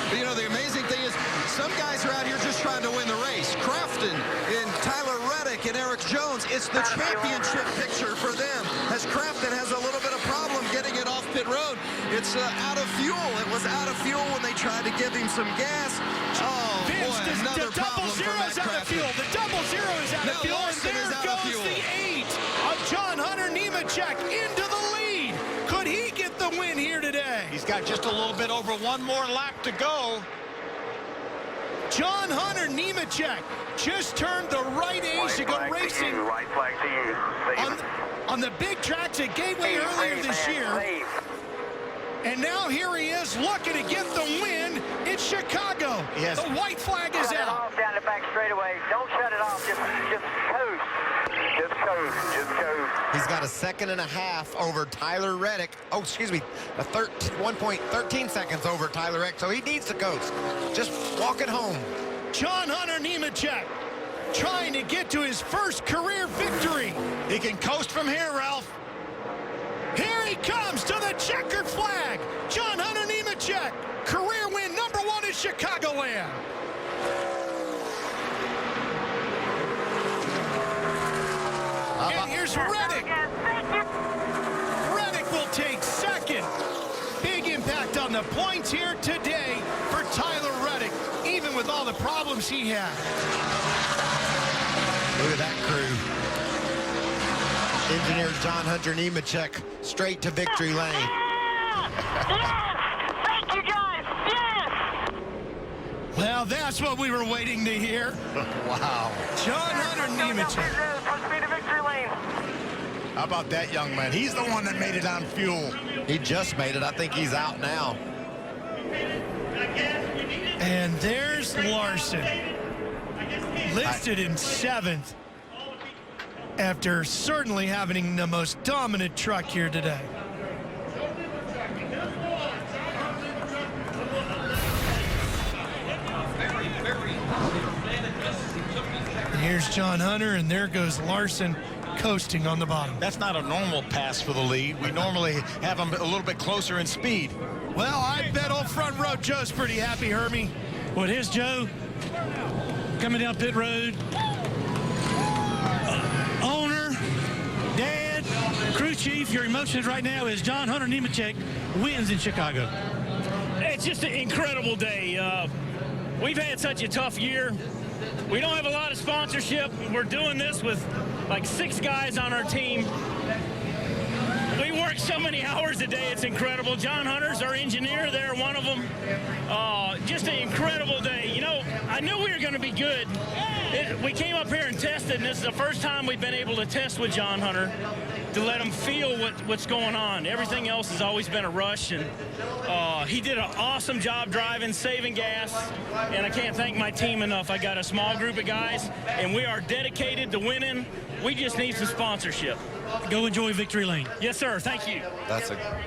But, you know, the amazing thing is some guys are out here just trying to win the race. Craftsman and Tyler Reddick and Eric Jones, it's the championship picture for them as Craftsman has a little bit of problem getting it off pit road. It's out of fuel. It was out of fuel when they tried to give him some gas. Oh, Vince, boy, another the double problem for zero's Matt out of fuel. The double zero is out of fuel. Larson And is there out of goes fuel. the 8 of John Hunter Nemechek into the lead. Could he get the win here today? He's got just a little bit over 1 more lap to go. John Hunter Nemechek just turned the right age to go racing White flag to you. on the big tracks at Gateway earlier this year. And now here he is looking to get the win in Chicago. Yes. The white flag is Shut it out. off down the back straightaway. Don't shut it off. Just coast. Just coast. Just coast. He's got a 1.5 seconds over Tyler Reddick. Oh, excuse me, 1.13 seconds over Tyler Reddick. So he needs to coast. Just walk it home. John Hunter Nemechek trying to get to his first career victory. He can coast from here, Ralph. Here he comes to the checkered flag. John Hunter Nemechek, career win #1 in Chicagoland. And here's Reddick. Reddick will take second. Big impact on the points here today for Tyler Reddick, even with all the problems he had. Look at that crew. Engineer John Hunter Nemechek straight to victory lane. Yes! Thank you, guys! Yes! Well, that's what we were waiting to hear. Wow. John Hunter Nemechek. First speed to victory lane. How about that young man? He's the one that made it on fuel. He just made it. I think he's out now. And there's Larson, listed in 7th after certainly having the most dominant truck here today. And here's John Hunter, and there goes Larson coasting on the bottom. That's not a normal pass for the lead. We normally have him a little bit closer in speed. Well, I bet old front row Joe's pretty happy, Hermie. Well, here's Joe coming down pit road. Owner, dad, crew chief, your emotions right now is John Hunter Nemechek wins in Chicago. It's just an incredible day. We've had such a tough year. We don't have a lot of sponsorship. We're doing this with like 6 guys on our team. We work so many hours a day, it's incredible. John Hunter's our engineer there, one of them. Just an incredible day. You know, I knew we were going to be good. We came up here and tested, and this is the first time we've been able to test with John Hunter to let him feel what's going on. Everything else has always been a rush, and he did an awesome job driving, saving gas, and I can't thank my team enough. I got a small group of guys, and we are dedicated to winning. We just need some sponsorship. Go enjoy victory lane. Yes, sir. Thank you.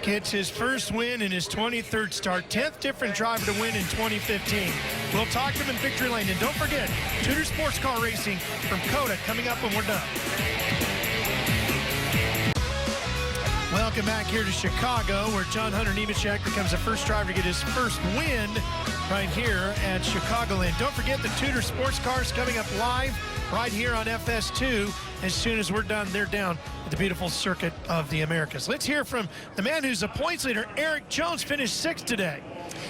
Gets his first win in his 23rd start, 10th different driver to win in 2015. We'll talk to him in victory lane. And don't forget, Tudor Sports Car Racing from COTA coming up when we're done. Welcome back here to Chicago, where John Hunter Nemechek becomes the first driver to get his first win right here at Chicagoland. Don't forget the Tudor Sports Cars coming up live right here on FS2. As soon as we're done, they're down at the beautiful Circuit of the Americas. Let's hear from the man who's the points leader. Eric Jones finished 6th today.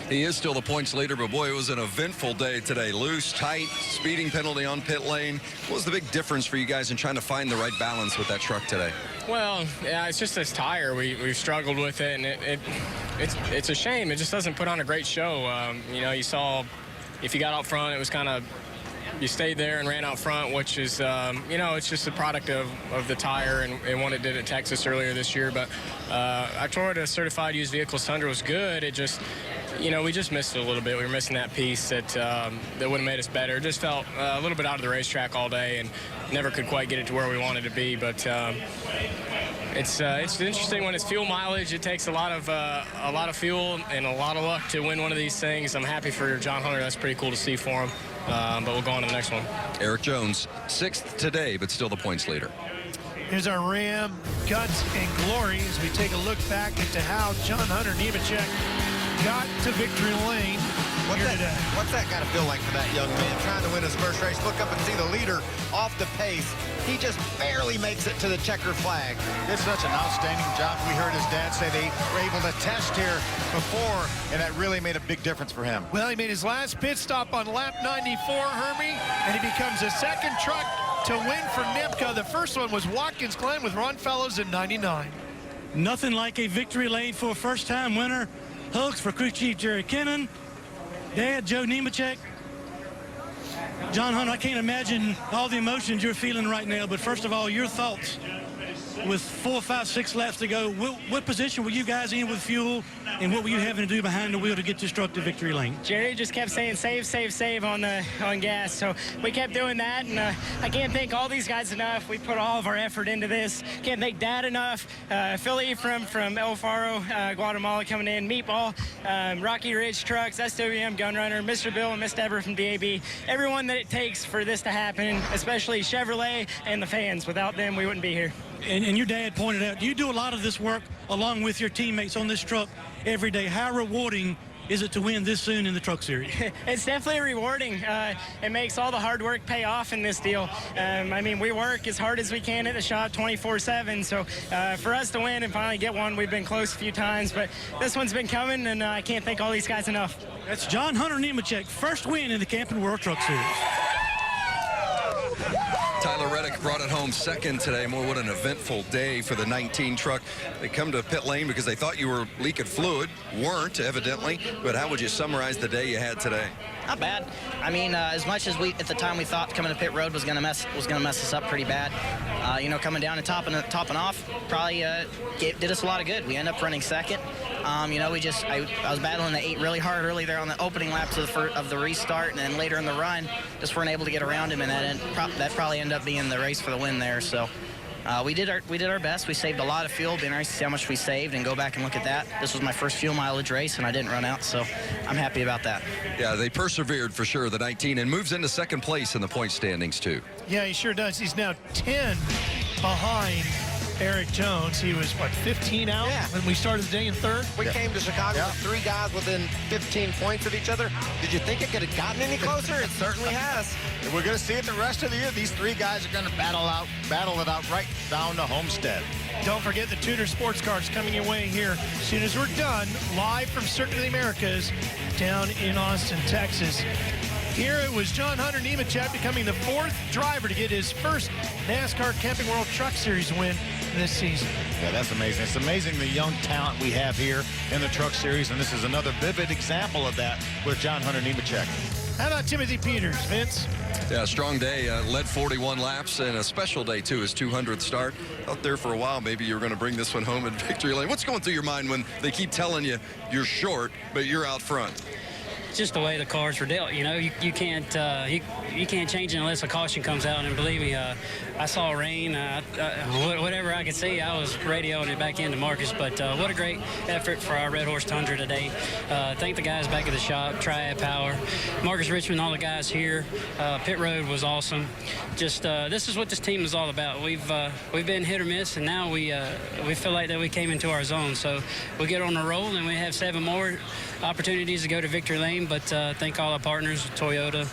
He is still the points leader, but boy, it was an eventful day today. Loose, tight, speeding penalty on pit lane. What was the big difference for you guys in trying to find the right balance with that truck today? Well, yeah, it's just this tire. We've struggled with it, and it's a shame. It just doesn't put on a great show. You know, you saw if you got out front, it was kind of, you stayed there and ran out front, which is, you know, it's just a product of the tire and what it did at Texas earlier this year. But I tore it a certified used vehicles. Tundra was good. It just, You know, we just missed it a little bit. We were missing that piece that that would have made us better. Just felt a little bit out of the racetrack all day and never could quite get it to where we wanted to be. But it's interesting when it's fuel mileage. It takes a lot of fuel and a lot of luck to win one of these things. I'm happy for John Hunter. That's pretty cool to see for him. But we'll go on to the next one. Eric Jones, 6th today, but still the points leader. Here's our Ram guts and glory as we take a look back into how John Hunter Nemechek got to victory lane here today. What's that got to feel like for that young man trying to win his first race? Look up and see the leader off the pace. He just barely makes it to the checker flag. Did such an outstanding job. We heard his dad say they were able to test here before, and that really made a big difference for him. Well, he made his last pit stop on lap 94, Hermie, and he becomes the second truck to win for NIMCA. The first one was Watkins Glen with Ron Fellows in 99. Nothing like a victory lane for a first-time winner. Hugs for crew chief Jerry Kennan, Dad Joe Nemechek. John Hunter, I can't imagine all the emotions you're feeling right now, but first of all, your thoughts with 4, 5, 6 laps to go. What position were you guys in with fuel, and what were you having to do behind the wheel to get this truck to victory lane? Jerry just kept saying save, save, save on gas, so we kept doing that, and I can't thank all these guys enough. We put all of our effort into this. Can't thank Dad enough. Phil Ephraim from El Faro, Guatemala coming in, Meatball, Rocky Ridge Trucks, SWM Gunrunner, Mr. Bill and Miss Deborah from DAB. Everyone that it takes for this to happen, especially Chevrolet and the fans. Without them, we wouldn't be here. And your dad pointed out, you do a lot of this work along with your teammates on this truck every day. How rewarding is it to win this soon in the Truck Series? It's definitely rewarding. It makes all the hard work pay off in this deal. I mean, we work as hard as we can at the shop 24/7. So for us to win and finally get one, we've been close a few times, but this one's been coming, and I can't thank all these guys enough. That's John Hunter Nemechek, first win in the Camping World Truck Series. Tyler Reddick brought it home second today. More, what an eventful day for the 19 truck. They come to pit lane because they thought you were leaking fluid. Weren't, evidently. But how would you summarize the day you had today? Not bad. I mean, as much as we at the time we thought coming to pit road was going to mess us up pretty bad. You know, coming down and topping off probably did us a lot of good. We ended up running second. You know, I was battling the 8 really hard early there on the opening laps of the restart, and then later in the run, just weren't able to get around him, and that probably ended up being the race for the win there. So we did our best. We saved a lot of fuel. It'd be nice to see how much we saved and go back and look at that. This was my first fuel mileage race, and I didn't run out, so I'm happy about that. Yeah, they persevered for sure, the 19, and moves into second place in the point standings too. Yeah, he sure does. He's now 10 behind Eric Jones. He was, what, 15 out when we started the day in third? We came to Chicago with 3 guys within 15 points of each other. Did you think it could have gotten any closer? It certainly has. And we're going to see it the rest of the year. These 3 guys are going to battle it out right down to Homestead. Don't forget the Tuner Sports Cars coming your way here as soon as we're done, live from Circuit of the Americas down in Austin, Texas. Here it was John Hunter Nemechek becoming the 4th driver to get his first NASCAR Camping World Truck Series win this season. Yeah, that's amazing. It's amazing the young talent we have here in the Truck Series, and this is another vivid example of that with John Hunter Nemechek. How about Timothy Peters, Vince? Yeah, strong day. Led 41 laps, and a special day, too, his 200th start. Out there for a while, maybe you were going to bring this one home in victory lane. What's going through your mind when they keep telling you you're short, but you're out front? Just the way the cars were dealt, you know, you can't change it unless a caution comes out. And believe me, I saw rain, whatever I could see, I was radioing it back into Marcus. But what a great effort for our Red Horse Tundra today. Thank the guys back at the shop, Triad Power, Marcus Richmond, all the guys here. Pit road was awesome. Just this is what this team is all about. We've been hit or miss, and now we feel like that we came into our zone. So we get on the roll, and we have 7 more opportunities to go to victory lane. But thank all our partners, Toyota,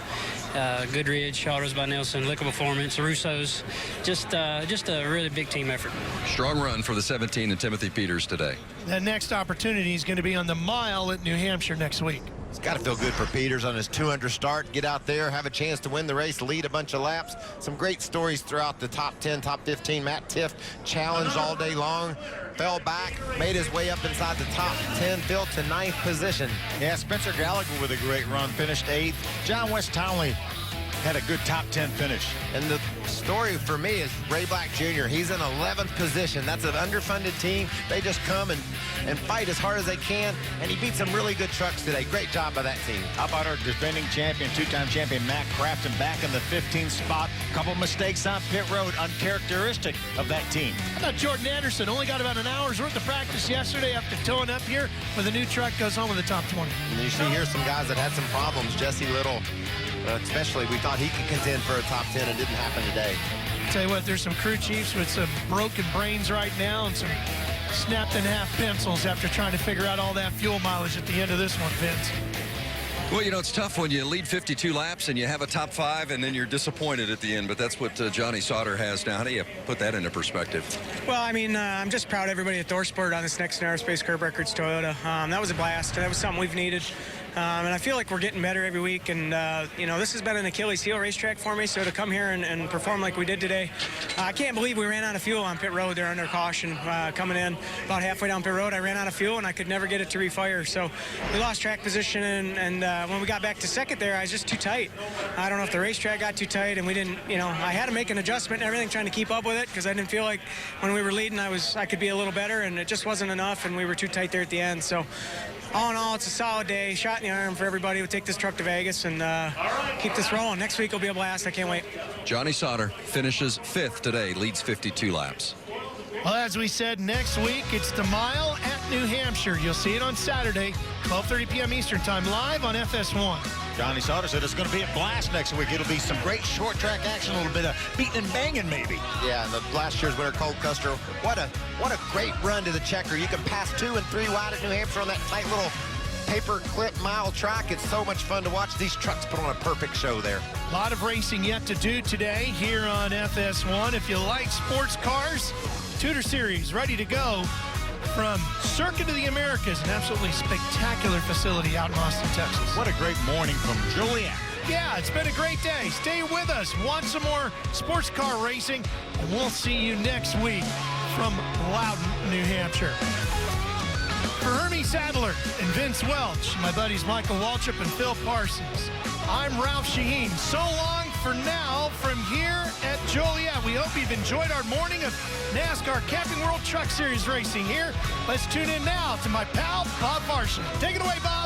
Goodrich, Autos by Nelson, Liquid Performance, Russo's. Just a really big team effort. Strong run for the 17 and Timothy Peters today. The next opportunity is going to be on the mile at New Hampshire next week. It's got to feel good for Peters on his 200 start. Get out there, have a chance to win the race, lead a bunch of laps. Some great stories throughout the top 10, top 15. Matt Tiff challenged all day long, fell back, made his way up inside the top 10, fell to 9th position. Yeah, Spencer Gallagher with a great run, finished 8th. John West Townley had a good top 10 finish. And the story for me is Ray Black Jr. He's in 11th position. That's an underfunded team. They just come and fight as hard as they can, and he beat some really good trucks today. Great job by that team. How about our defending champion, two-time champion Matt Craftsman back in the 15th spot? Couple mistakes on pit road, uncharacteristic of that team. I thought Jordan Anderson only got about an hour's worth of practice yesterday after towing up here, but the new truck goes home with the top 20. And you see here some guys that had some problems. Jesse Little, especially, we thought he could contend for a top 10. It didn't happen today. Tell you what, there's some crew chiefs with some broken brains right now and some snapped in half pencils after trying to figure out all that fuel mileage at the end of this one, Vince. Well, you know, it's tough when you lead 52 laps and you have a top 5 and then you're disappointed at the end, but that's what Johnny Sauter has now. How do you put that into perspective? Well, I mean, I'm just proud of everybody at ThorSport on this next Aerospace Curb Records Toyota. That was a blast. That was something we've needed. And I feel like we're getting better every week. And, you know, this has been an Achilles heel racetrack for me. So to come here and perform like we did today, I can't believe we ran out of fuel on pit road there under caution. Coming in about halfway down pit road, I ran out of fuel and I could never get it to refire. So we lost track position. And when we got back to second there, I was just too tight. I don't know if the racetrack got too tight and we didn't, you know, I had to make an adjustment and everything trying to keep up with it because I didn't feel like when we were leading I could be a little better, and it just wasn't enough, and we were too tight there at the end. So all in all, it's a solid day, shot in the arm for everybody. We'll take this truck to Vegas and keep this rolling. Next week will be a blast. I can't wait. Johnny Sauter finishes 5th today, leads 52 laps. Well, as we said, next week it's the mile at New Hampshire. You'll see it on Saturday, 12:30 p.m. Eastern Time, live on FS1. Johnny Sauter said it's going to be a blast next week. It'll be some great short track action, a little bit of beating and banging maybe. Yeah, and the last year's winner, Cole Custer, what a great run to the checker. You can pass 2 and 3 wide at New Hampshire on that tight little paper clip mile track. It's so much fun to watch. These trucks put on a perfect show there. A lot of racing yet to do today here on FS1. If you like sports cars, Tudor Series ready to go from Circuit of the Americas, an absolutely spectacular facility out in Austin, Texas. What a great morning from Joliet. Yeah, it's been a great day. Stay with us. Watch some more sports car racing, and we'll see you next week from Loudon, New Hampshire. For Hermie Sadler and Vince Welch, my buddies Michael Waltrip and Phil Parsons, I'm Ralph Shaheen. So long for now from here at Joliet. We hope you've enjoyed our morning of NASCAR Camping World Truck Series racing here. Let's tune in now to my pal, Bob Varshan. Take it away, Bob.